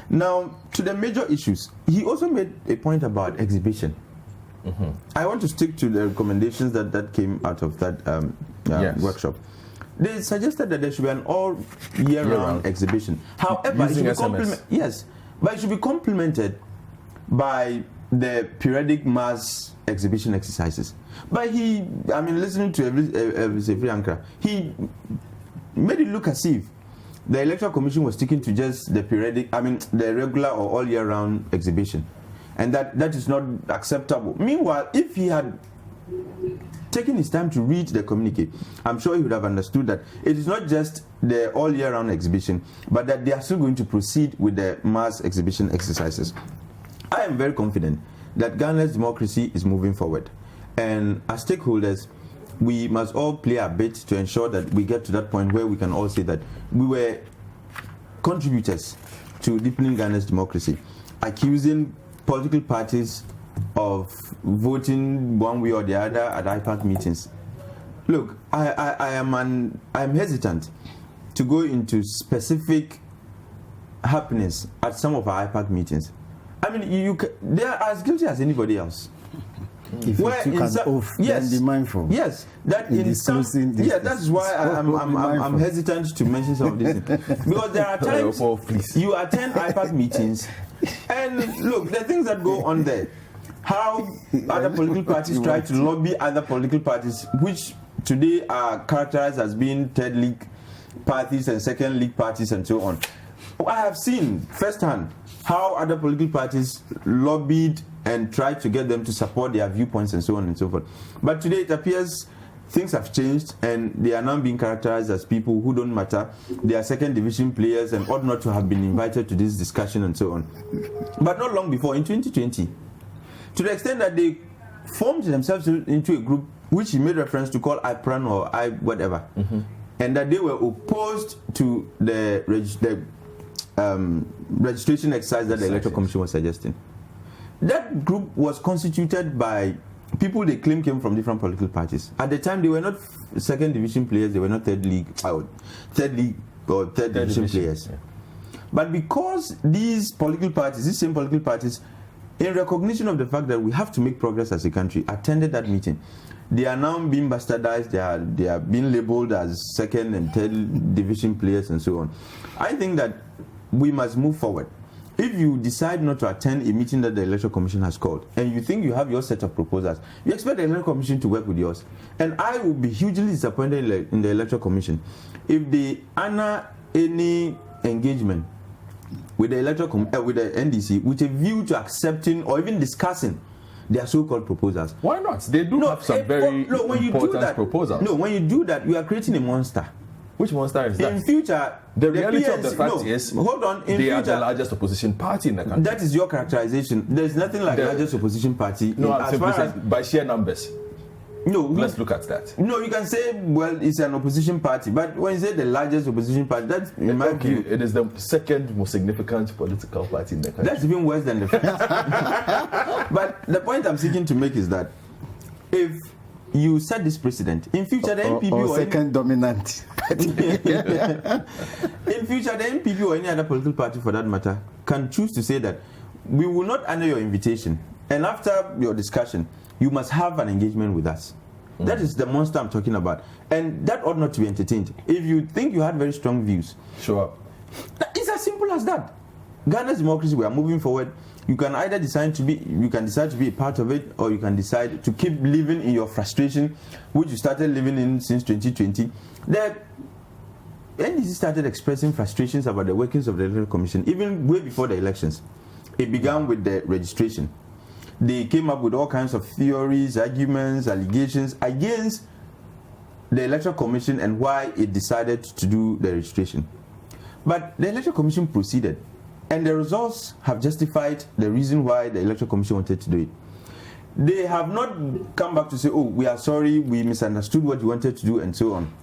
Now, to the major issues, he also made a point about exhibition. I want to stick to the recommendations that came out of that workshop. They suggested that there should be an all year-round exhibition. However, it should be but it should be complemented by the periodic mass exhibition exercises. But listening to every Ankara, he made it look as if the Electoral Commission was sticking to just the the regular or all year-round exhibition, and that is not acceptable. Meanwhile, if he had taken his time to read the communique, I'm sure he would have understood that it is not just the all year-round exhibition, but that they are still going to proceed with the mass exhibition exercises. I am very confident that Ghana's democracy is moving forward, and as stakeholders, we must all play our bit to ensure that we get to that point where we can all say that we were contributors to deepening Ghana's democracy, accusing political parties of voting one way or the other at IPAC meetings. Look, I am hesitant to go into specific happenings at some of our IPAC meetings. They are as guilty as anybody else. If you took an oath, then be mindful. Yes, that is why I'm hesitant to mention some of these things. Because there are times you attend IPAC meetings, and look, the things that go on there, how other political parties try to lobby other political parties, which today are characterized as being third league parties and second league parties and so on. I have seen firsthand how other political parties lobbied and tried to get them to support their viewpoints and so on and so forth. But today it appears things have changed and they are now being characterized as people who don't matter. They are second division players and ought not to have been invited to this discussion and so on. But not long before, in 2020, to the extent that they formed themselves into a group which he made reference to call IPRAN or whatever, and that they were opposed to the registration exercise that the Electoral Commission was suggesting. That group was constituted by people they claim came from different political parties. At the time, they were not second division players, they were not third league or third division players. Yeah. But because these political parties, these same political parties, in recognition of the fact that we have to make progress as a country, attended that meeting, they are now being bastardized, they are being labeled as second and third division players and so on. I think that we must move forward. If you decide not to attend a meeting that the Electoral Commission has called, and you think you have your set of proposals, you expect the Electoral Commission to work with yours. And I will be hugely disappointed in the Electoral Commission if they honor any engagement with the with the NDC with a view to accepting or even discussing their so-called proposals. Why not? They do have some very important proposals. No, when you do that, you are creating a monster. Which monster is that? In future, the reality of the fact is, hold on. They are the largest opposition party in the country. That is your characterization. There is nothing like the largest opposition party. No, as far as by sheer numbers. No, let's look at that. No, you can say, well, it's an opposition party, but when you say the largest opposition party, that's in my view, it is the second most significant political party in the country. That's even worse than the first. But the point I'm seeking to make is that if you set this precedent, in future the NPP or second dominant in future the NPP or any other political party for that matter can choose to say that we will not honor your invitation, and after your discussion you must have an engagement with us. That is the monster I'm talking about, and that ought not to be entertained. If you think you had very strong views, sure, it's as simple as that. Ghana's democracy, we are moving forward. You can either decide to be a part of it, or you can decide to keep living in your frustration, which you started living in since 2020. The NDC started expressing frustrations about the workings of the Electoral Commission even way before the elections. It began with the registration. They came up with all kinds of theories, arguments, allegations against the Electoral Commission and why it decided to do the registration. But the Electoral Commission proceeded, and the results have justified the reason why the Electoral Commission wanted to do it. They have not come back to say, oh, we are sorry, we misunderstood what you wanted to do, and so on.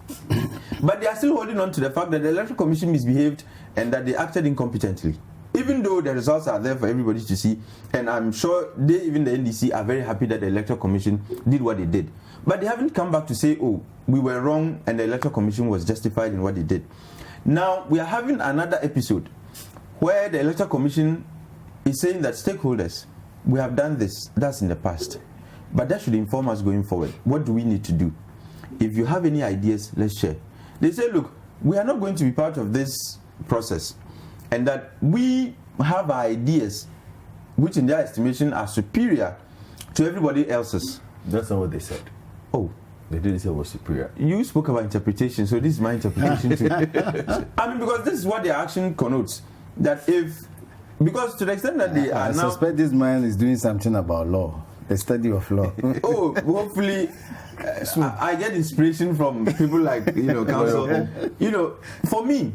But they are still holding on to the fact that the Electoral Commission misbehaved and that they acted incompetently. even though the results are there for everybody to see, and I'm sure even the NDC are very happy that the Electoral Commission did what they did. But they haven't come back to say, oh, we were wrong and the Electoral Commission was justified in what they did. Now, we are having another episode where the Electoral Commission is saying that stakeholders, we have done this, that's in the past. But that should inform us going forward. What do we need to do? If you have any ideas, let's share. They say, look, we are not going to be part of this process, and that we have ideas which in their estimation are superior to everybody else's. That's not what they said. Oh. They didn't say it was superior. You spoke about interpretation, so this is my interpretation too. I mean, because this is what their action connotes. That because to the extent that they are I now... suspect this man is doing something about law, the study of law. Oh, hopefully I get inspiration from people like, counsel. For me,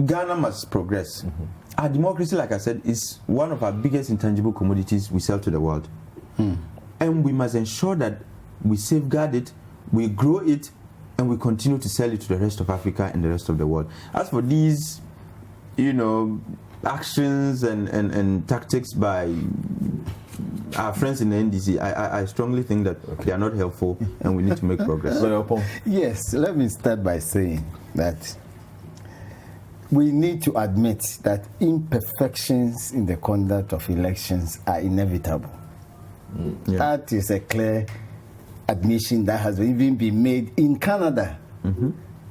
Ghana must progress. Mm-hmm. Our democracy, like I said, is one of our biggest intangible commodities we sell to the world. And we must ensure that we safeguard it, we grow it, and we continue to sell it to the rest of Africa and the rest of the world. As for these, actions and tactics by our friends in the NDC, I strongly think that they are not helpful and we need to make progress. Yes, let me start by saying that we need to admit that imperfections in the conduct of elections are inevitable. That is a clear admission that has even been made in Canada.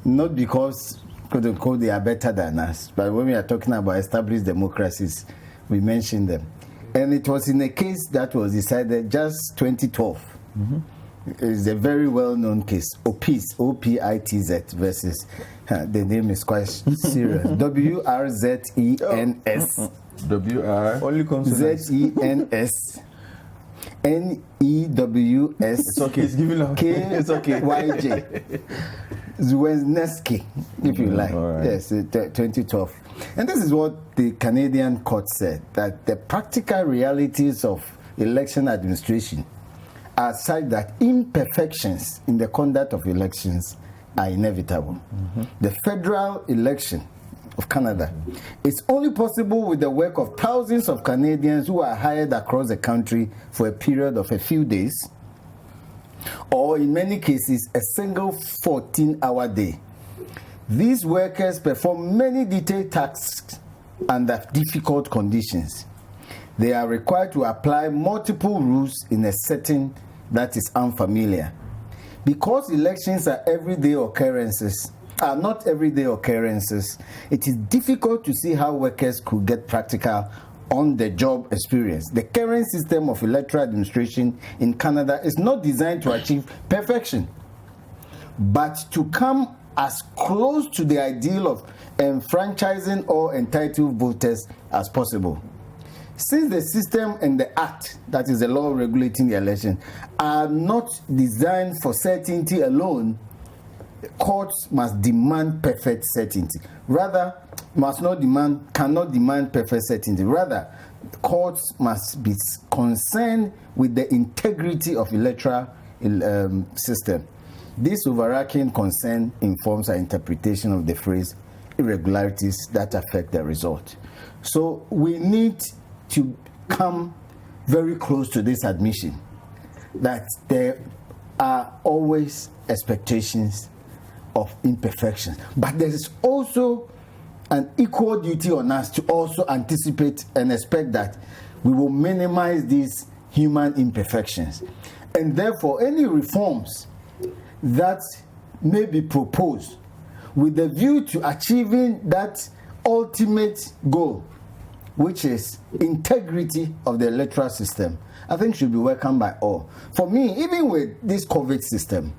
Not because, quote unquote, they are better than us, but when we are talking about established democracies, we mention them. And it was in a case that was decided just 2012. It's a very well-known case, OPITZ, O-P-I-T-Z versus, the name is quite serious, W-R-Z-E-N-S. W-R, only consonants. Z-E-N-S. N-E-W-S. It's okay, it's giving up. It's okay. Y-J. Zwenzneski, if you like. Right. Yes, 2012. And this is what the Canadian court said, that the practical realities of election administration are such that imperfections in the conduct of elections are inevitable. The federal election of Canada is only possible with the work of thousands of Canadians who are hired across the country for a period of a few days, or in many cases, a single 14-hour day. These workers perform many detailed tasks under difficult conditions. They are required to apply multiple rules in a setting that is unfamiliar. Because elections are not everyday occurrences, it is difficult to see how workers could get practical on-the-job experience. The current system of electoral administration in Canada is not designed to achieve perfection, but to come as close to the ideal of enfranchising all entitled voters as possible. Since the system and the act, that is the law regulating the election, are not designed for certainty alone, courts must demand perfect certainty. Rather, cannot demand perfect certainty. Rather, courts must be concerned with the integrity of electoral system. This overarching concern informs our interpretation of the phrase irregularities that affect the result. So we need to come very close to this admission that there are always expectations of imperfections, but there is also an equal duty on us to also anticipate and expect that we will minimize these human imperfections, and therefore any reforms that may be proposed with the view to achieving that ultimate goal, which is integrity of the electoral system, I think should be welcomed by all. For me, even with this COVID system,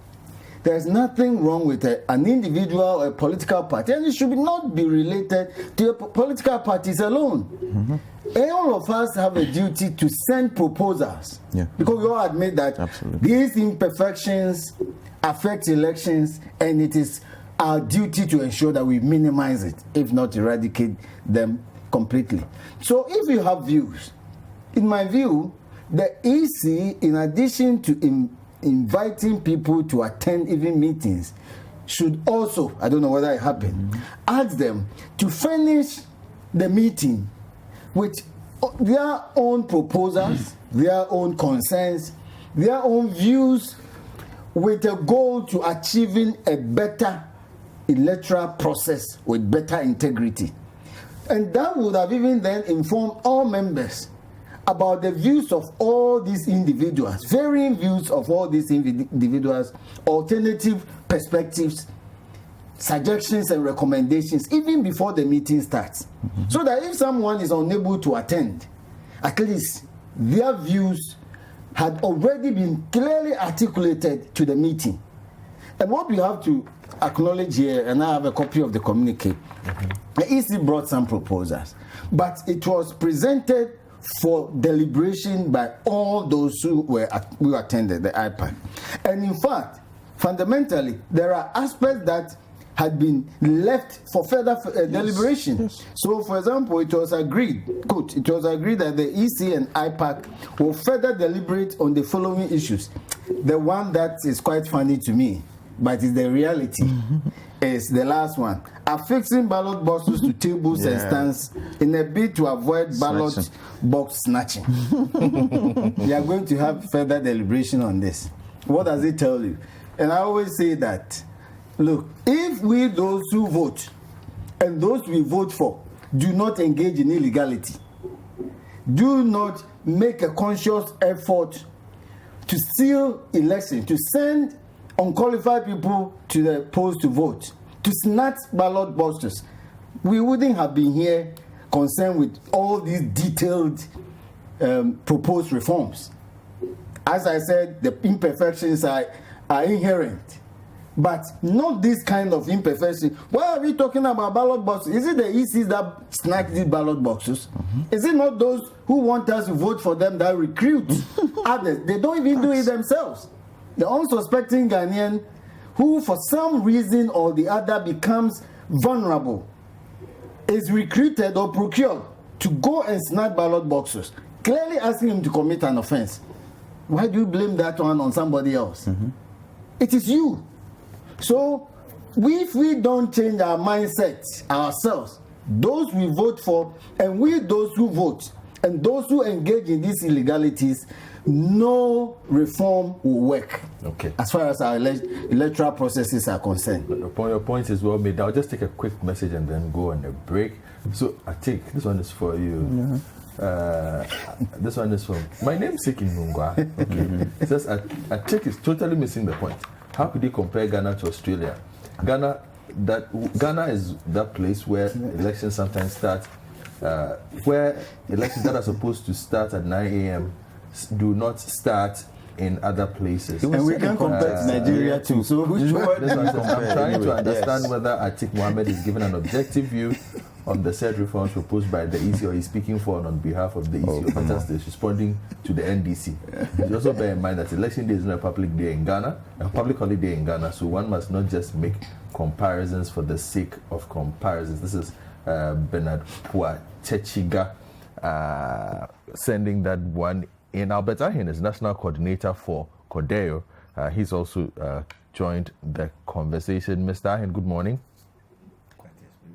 there's nothing wrong with an individual or a political party, and it should not be related to political parties alone. All of us have a duty to send proposals, because we all admit that these imperfections affect elections, and it is our duty to ensure that we minimize it, if not eradicate them completely. So if you have views, in my view, the EC, in addition to inviting people to attend even meetings, should also, I don't know whether it happened, ask them to furnish the meeting with their own proposals, their own concerns, their own views, with a goal to achieving a better electoral process with better integrity. And that would have even then informed all members about the views of all these individuals, varying views of all these individuals, alternative perspectives, suggestions and recommendations, even before the meeting starts. So that if someone is unable to attend, at least their views had already been clearly articulated to the meeting. And what we have to acknowledge here, and I have a copy of the communique, the EC brought some proposals, but it was presented for deliberation by all those who attended the IPAC. And in fact, fundamentally, there are aspects that had been left for further deliberation. Yes. So, for example, it was agreed that the EC and IPAC will further deliberate on the following issues. The one that is quite funny to me, but is the reality, is the last one. Affixing ballot boxes to tables and stands in a bid to avoid ballot box snatching. We are going to have further deliberation on this. What does it tell you? And I always say that, look, if we, those who vote, and those we vote for, do not engage in illegality, do not make a conscious effort to steal election, to send unqualified people to the polls to vote, to snatch ballot boxes, we wouldn't have been here concerned with all these detailed proposed reforms. As I said, the imperfections are inherent, but not this kind of imperfection. Why are we talking about ballot boxes? Is it the ECs that snatch these ballot boxes? Is it not those who want us to vote for them that recruit others? They don't even do it themselves. The unsuspecting Ghanaian who for some reason or the other becomes vulnerable is recruited or procured to go and snatch ballot boxes, clearly asking him to commit an offense. Why do you blame that one on somebody else? It is you. So if we don't change our mindset ourselves, those we vote for, and we those who vote, and those who engage in these illegalities, no reform will work. Okay. As far as our electoral processes are concerned. Your point is well made. I'll just take a quick message and then go on a break. So I take this one is for you. This one is from my namesake in Mungwa. Okay. It says Atik is totally missing the point. How could he compare Ghana to Australia? Ghana is that place where elections sometimes start, where elections that are supposed to start at 9 a.m. do not start in other places. And we can compare to Nigeria too. So which one? I'm trying to understand whether Atik Mohammed is given an objective view on the said reforms proposed by the EC, or he's speaking for and on behalf of the EC, or better is responding to the NDC. You also bear in mind that election day is not a public day in Ghana, a public holiday in Ghana, so one must not just make comparisons for the sake of comparisons. This is Bernard Puachechiga sending that one in. Albert Ahin is national coordinator for Codeo. He's also joined the conversation. Mr. Ahin, good morning.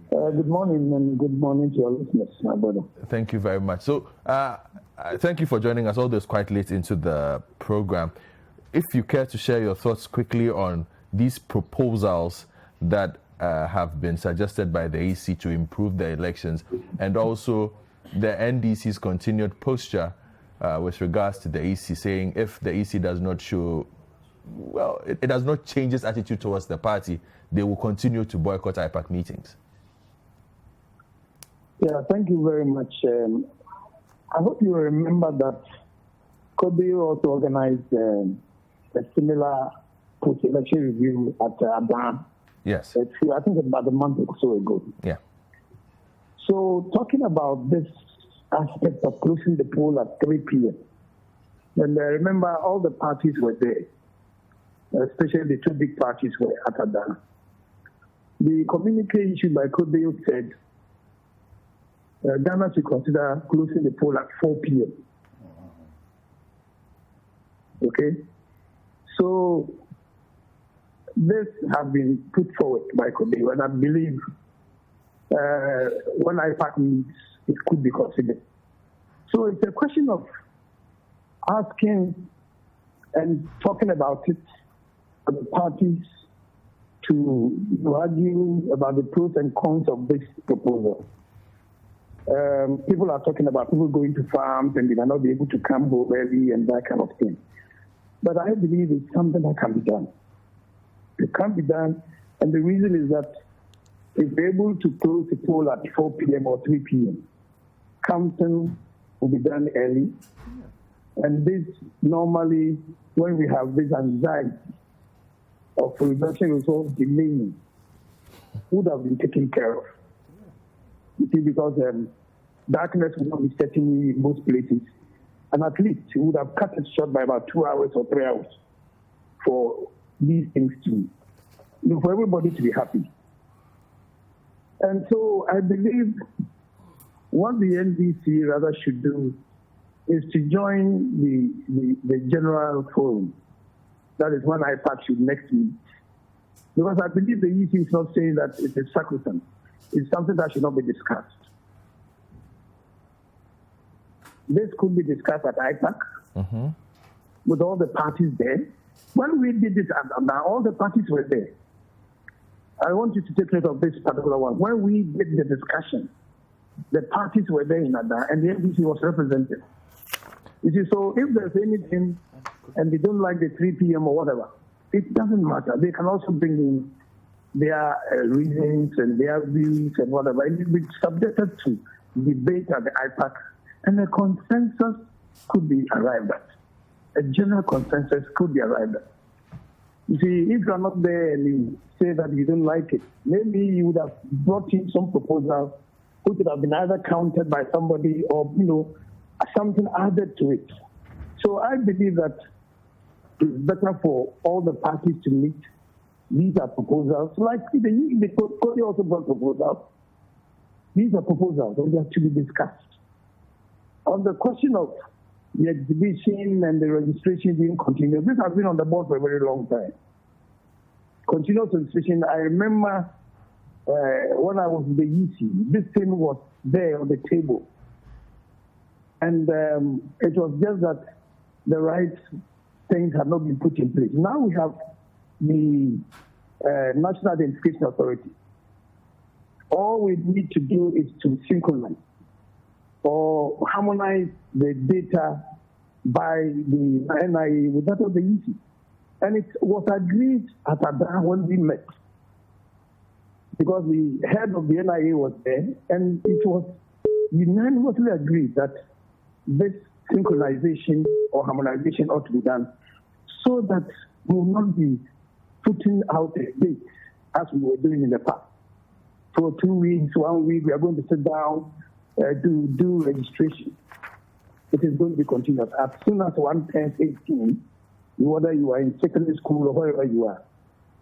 Good morning, and good morning to your listeners, my brother. Thank you very much. So, thank you for joining us, although it's quite late into the program. If you care to share your thoughts quickly on these proposals that have been suggested by the EC to improve the elections, and also the NDC's continued posture with regards to the EC, saying if the EC does not show, well, it does not change its attitude towards the party, they will continue to boycott IPAC meetings. Yeah, thank you very much. I hope you remember that Kobe also organized a similar post-election review at Aban. Yes. I think about a month or so ago. Yeah. So talking about this aspect of closing the poll at 3 p.m. And I remember all the parties were there, especially the two big parties were at Aban. The communique issued by Kobe said Ghana should consider closing the poll at 4 p.m. Okay? So this has been put forward by Kobe, and I believe when IPAC meets it could be considered. So it's a question of asking and talking about it for the parties to argue about the pros and cons of this proposal. People are talking about people going to farms and they might not be able to come home early and that kind of thing. But I believe it's something that can be done. It can be done, and the reason is that if we're able to close the poll at 4 p.m. or 3 p.m., counting will be done early. And this normally, when we have this anxiety of election results delaying, would have been taken care of. You see, because darkness will not be setting in most places. And at least we would have cut it short by about 2 hours or 3 hours for these things to, for everybody to be happy. And so I believe what the NDC rather should do is to join the general forum. That is when IPAC should next meet. Because I believe the EC is not saying that it is sacrosanct. It's something that should not be discussed. This could be discussed at IPAC with all the parties there. When we did it, now all the parties were there. I want you to take note of this particular one. When we did the discussion, the parties were there in Ada and the NDC was represented. You see, so if there's anything and they don't like the 3 p.m. or whatever, it doesn't matter. They can also bring in their reasons and their views and whatever. And it will be subjected to debate at the IPAC, and a consensus could be arrived at. A general consensus could be arrived at. You see, if you're not there and you say that you don't like it, maybe you would have brought in some proposal which would have been either counted by somebody or, something added to it. So I believe that it's better for all the parties to meet. These are proposals. Like the Citi also brought proposals. These are proposals that have to be discussed. On the question of the exhibition and the registration being continuous, this has been on the board for a very long time. Continuous registration, I remember when I was in the EC, this thing was there on the table. And it was just that the right things had not been put in place. Now we have the National Identification Authority. All we need to do is to synchronize or harmonize the data by the NIA with that of the EC. And it was agreed at Ada when we met, because the head of the NIA was there, and it was unanimously agreed that this synchronization or harmonization ought to be done so that we will not be putting out a date as we were doing in the past. For 2 weeks, 1 week, we are going to sit down, do registration. It is going to be continuous. As soon as 1 turns 18, whether you are in secondary school or wherever you are,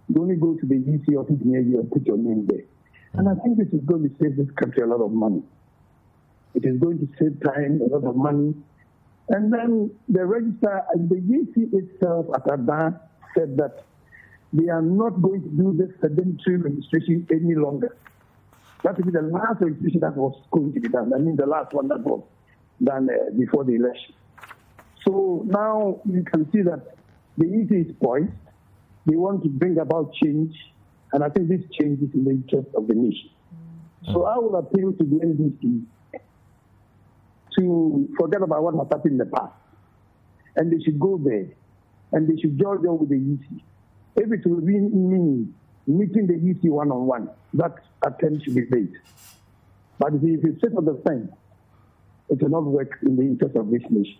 you only go to the EC office near you and put your name there. And I think this is going to save this country a lot of money. It is going to save time, a lot of money. And then the register, the EC itself at Ada said that they are not going to do this sedentary registration any longer. That will be the last registration that was going to be done. I mean, the last one that was done before the election. So now you can see that the EC is poised. They want to bring about change, and I think this change is in the interest of the nation. So I will appeal to the NDC to forget about what has happened in the past, and they should go there, and they should join with the EC. If it will mean meeting the EC one-on-one, that attempt should be made. But if you sit on the fence, it will not work in the interest of this nation.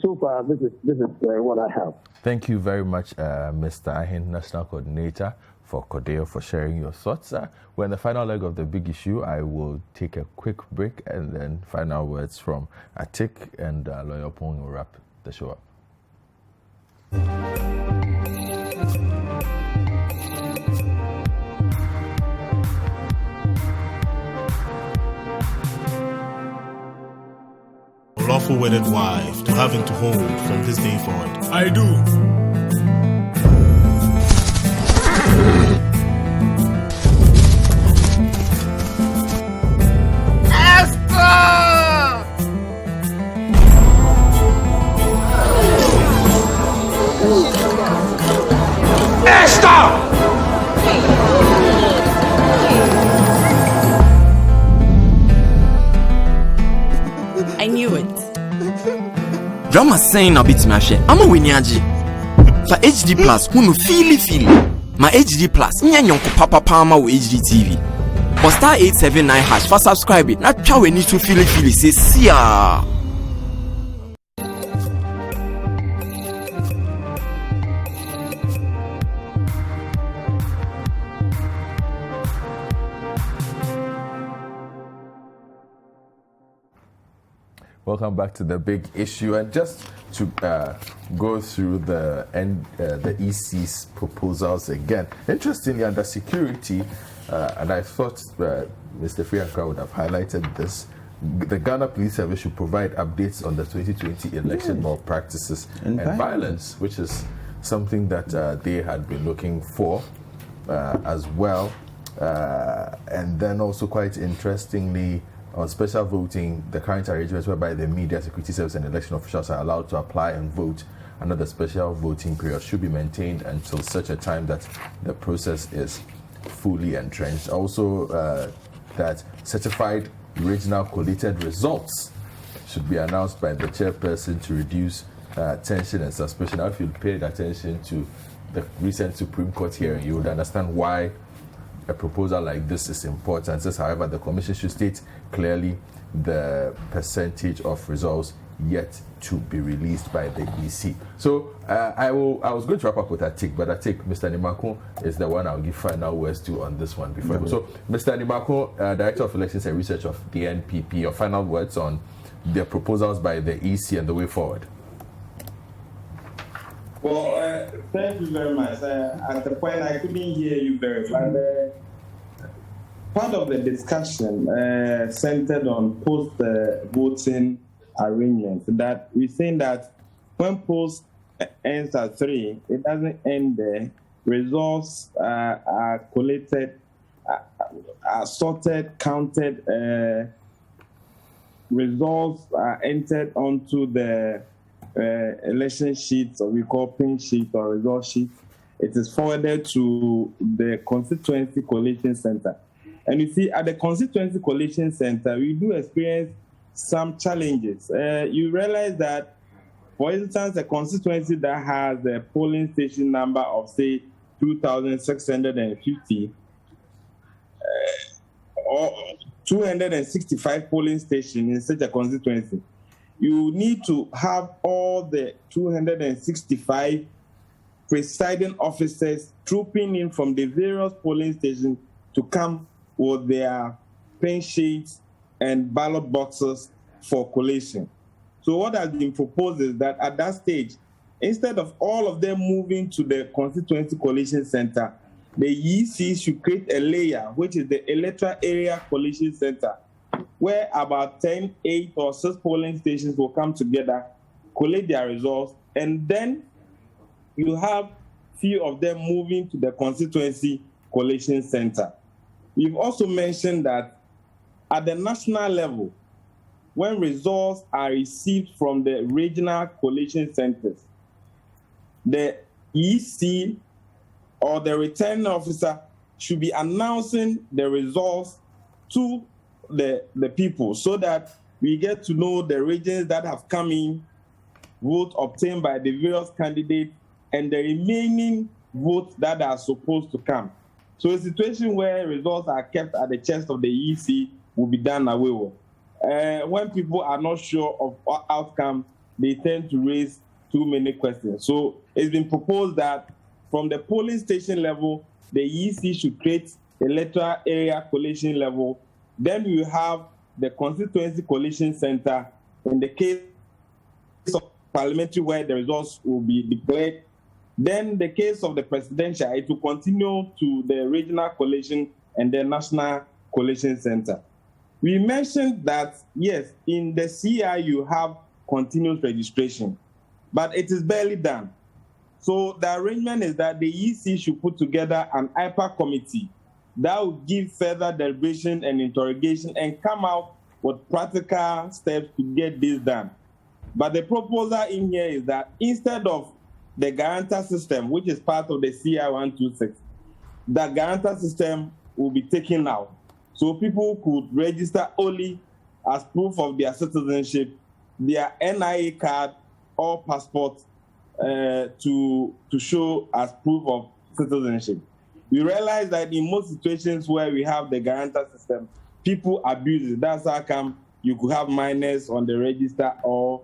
So far, this is what I have. Thank you very much, Mr. Ahin, National Coordinator for CODEO, for sharing your thoughts. We're in the final leg of the big issue. I will take a quick break and then final words from Atik and Lawyer Pong will wrap the show up. Lawful wedded wife to having to hold from this day forward. I do. Esther! I knew it. Drama saying na bit me ahwe. Ama weni agi. Fa HD Plus hunu feel. My HD Plus nya nyonko papa ma wo HD TV. For star 879 hash for subscribe it. Na twa weni to feel say sia. Welcome back to the big issue, and just to go through the EC's proposals again. Interestingly, under security, and I thought Mr. Friankra would have highlighted this, the Ghana Police Service should provide updates on the 2020 election malpractices and violence, which is something that they had been looking for as well. And then also, quite interestingly, on special voting, the current arrangements whereby the media, security service, and election officials are allowed to apply and vote under the special voting period should be maintained until such a time that the process is fully entrenched. Also, that certified regional collated results should be announced by the chairperson to reduce tension and suspicion. Now, if you paid attention to the recent Supreme Court hearing, you would understand why a proposal like this is important. Says, however, the Commission should state clearly the percentage of results yet to be released by the EC. So I was going to wrap up with a tick, but I think Mr. Nimako is the one I'll give final words to on this one before. So Mr. Nimako, Director of Elections and Research of the NPP, your final words on the proposals by the EC and the way forward. Well, thank you very much. At the point, I couldn't hear you very well. Part of the discussion centered on post-voting arrangements. That we're saying that when post ends at 3, it doesn't end there. Results are collated, are sorted, counted. Results are entered onto the election sheets, or we call pink sheet or result sheet. It is forwarded to the constituency collation center. And you see, at the constituency collation center, we do experience some challenges. You realize that, for instance, a constituency that has a polling station number of, say, 2,650, or 265 polling stations in such a constituency, you need to have all the 265 presiding officers trooping in from the various polling stations to come with their pen sheets and ballot boxes for collation. So what has been proposed is that at that stage, instead of all of them moving to the constituency collation center, the EC should create a layer, which is the electoral area collation center, where about 10, 8 or 6 polling stations will come together, collate their results, and then you have few of them moving to the constituency collation center. You've also mentioned that at the national level, when results are received from the regional collation centers, the EC or the returning officer should be announcing the results to the people so that we get to know the regions that have come in, vote obtained by the various candidates, and the remaining votes that are supposed to come. So a situation where results are kept at the chest of the EC will be done away with. When people are not sure of outcome, they tend to raise too many questions. So it's been proposed that from the polling station level, the EC should create electoral area collation level. Then you have the constituency collation center. In the case of parliamentary, where the results will be declared. Then the case of the presidential, it will continue to the regional collation and the national collation center. We mentioned that, yes, in the CI you have continuous registration, but it is barely done. So the arrangement is that the EC should put together an IPAC committee that will give further deliberation and interrogation and come out with practical steps to get this done. But the proposal in here is that instead of the guarantor system, which is part of the CI 126, the guarantor system will be taken out. So people could register only as proof of their citizenship, their NIA card or passport to show as proof of citizenship. We realize that in most situations where we have the guarantor system, people abuse it. That's how come you could have minors on the register or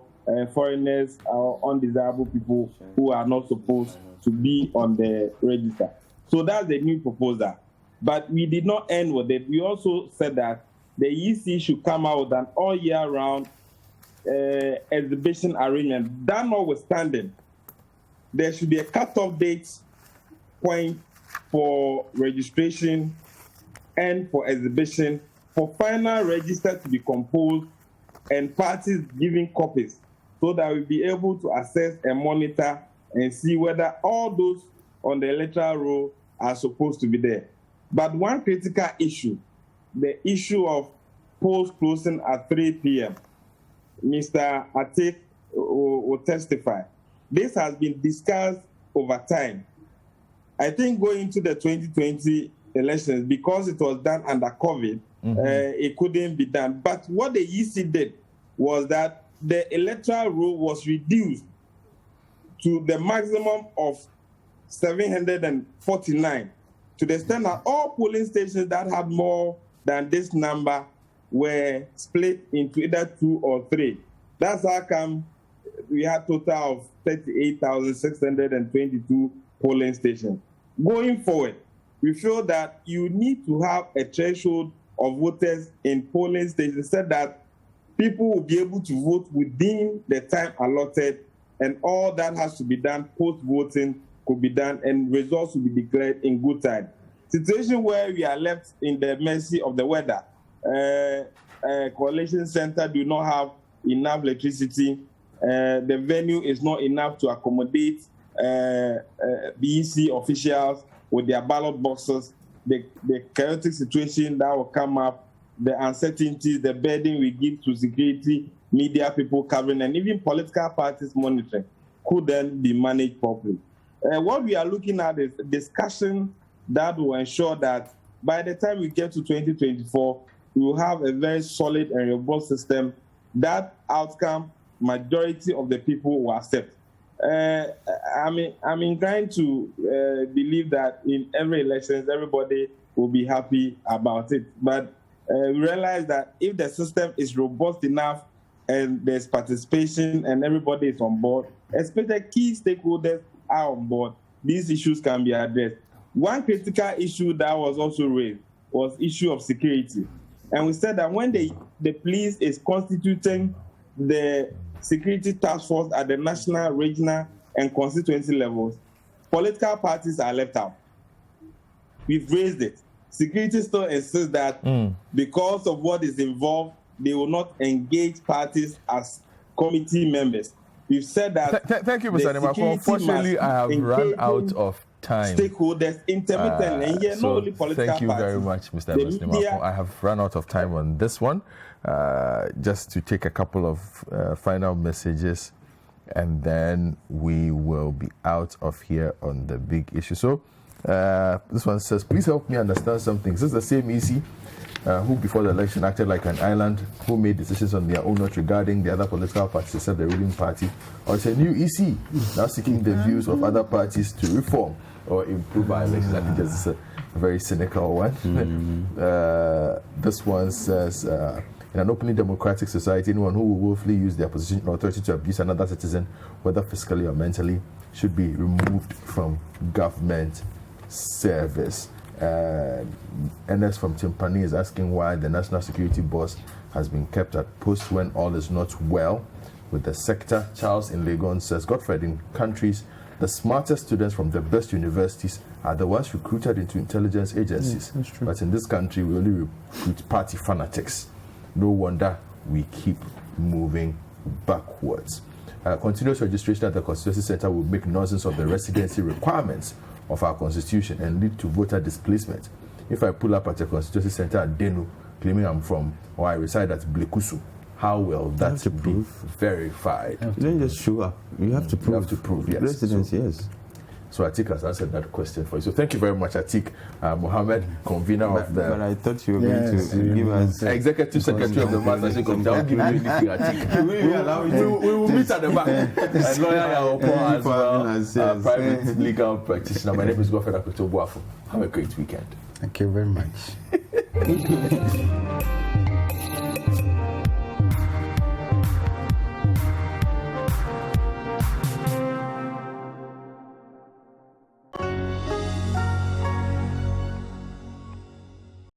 foreigners or undesirable people who are not supposed to be on the register. So that's the new proposal. But we did not end with it. We also said that the EC should come out with an all year round exhibition arrangement. That notwithstanding, there should be a cut-off date point for registration and for exhibition, for final register to be composed and parties giving copies, so that we'll be able to assess and monitor and see whether all those on the electoral roll are supposed to be there. But one critical issue, the issue of polls closing at 3 p.m. Mr. Atik will testify. This has been discussed over time. I think going into the 2020 elections, because it was done under COVID, it couldn't be done. But what the EC did was that the electoral roll was reduced to the maximum of 749, to the extent that all polling stations that had more than this number were split into either 2 or 3. That's how come we had total of 38,622 polling stations. Going forward, we feel that you need to have a threshold of voters in polling stations so that people will be able to vote within the time allotted, and all that has to be done post-voting could be done, and results will be declared in good time. Situation where we are left in the mercy of the weather. Coalition Center do not have enough electricity. The venue is not enough to accommodate BEC officials with their ballot boxes. The chaotic situation that will come up, the uncertainties, the burden we give to security, media people covering, and even political parties monitoring could then be managed properly. What we are looking at is a discussion that will ensure that by the time we get to 2024, we will have a very solid and robust system. That outcome, majority of the people will accept. I'm inclined to believe that in every election, everybody will be happy about it. But we realize that if the system is robust enough and there's participation and everybody is on board, especially key stakeholders are on board, these issues can be addressed. One critical issue that was also raised was issue of security. And we said that when the police is constituting the security task force at the national, regional, and constituency levels, political parties are left out. We've raised it. Security still insists that because of what is involved, they will not engage parties as committee members. We've said that. Thank you, Mr. Nema. Unfortunately, I have run out of time. Stakeholders intermittently, and not only political thank you parties. very much, Mr. Nema. I have run out of time on this one. Just to take a couple of final messages, and then we will be out of here on the big issue. So this one says, please help me understand something. This is the same EC who before the election acted like an island, who made decisions on their own, not regarding the other political parties except the ruling party, or it's a new EC now seeking the views of other parties to reform or improve our elections. I think this is a very cynical one. This one says, in an openly democratic society, anyone who will willfully use their position or authority to abuse another citizen, whether physically or mentally, should be removed from government service. NS from Timpani is asking why the National Security Boss has been kept at post when all is not well with the sector. Charles in Legon says, Godfred, in countries, the smartest students from the best universities are the ones recruited into intelligence agencies. But in this country, we only recruit party fanatics. No wonder we keep moving backwards. Continuous registration at the Constituency Center will make nonsense of the residency requirements of our Constitution and lead to voter displacement. If I pull up at a Constituency Center at Denu, claiming I'm from or I reside at Blekusu, how will that be verified? You don't just show up. You have to prove. You have to prove, yes. Residency, yes. So Atik has answered that question for you. So thank you very much, Atik Mohammed, convener of the... But I thought you were going to give us... Executive Secretary of the Mastership Committee. I'll give you anything, Atik. We will meet at the back. And lawyer Yaopo as well, private legal practitioner. My name is Godfrey Akoto Boafo. Have a great weekend. Thank you very much.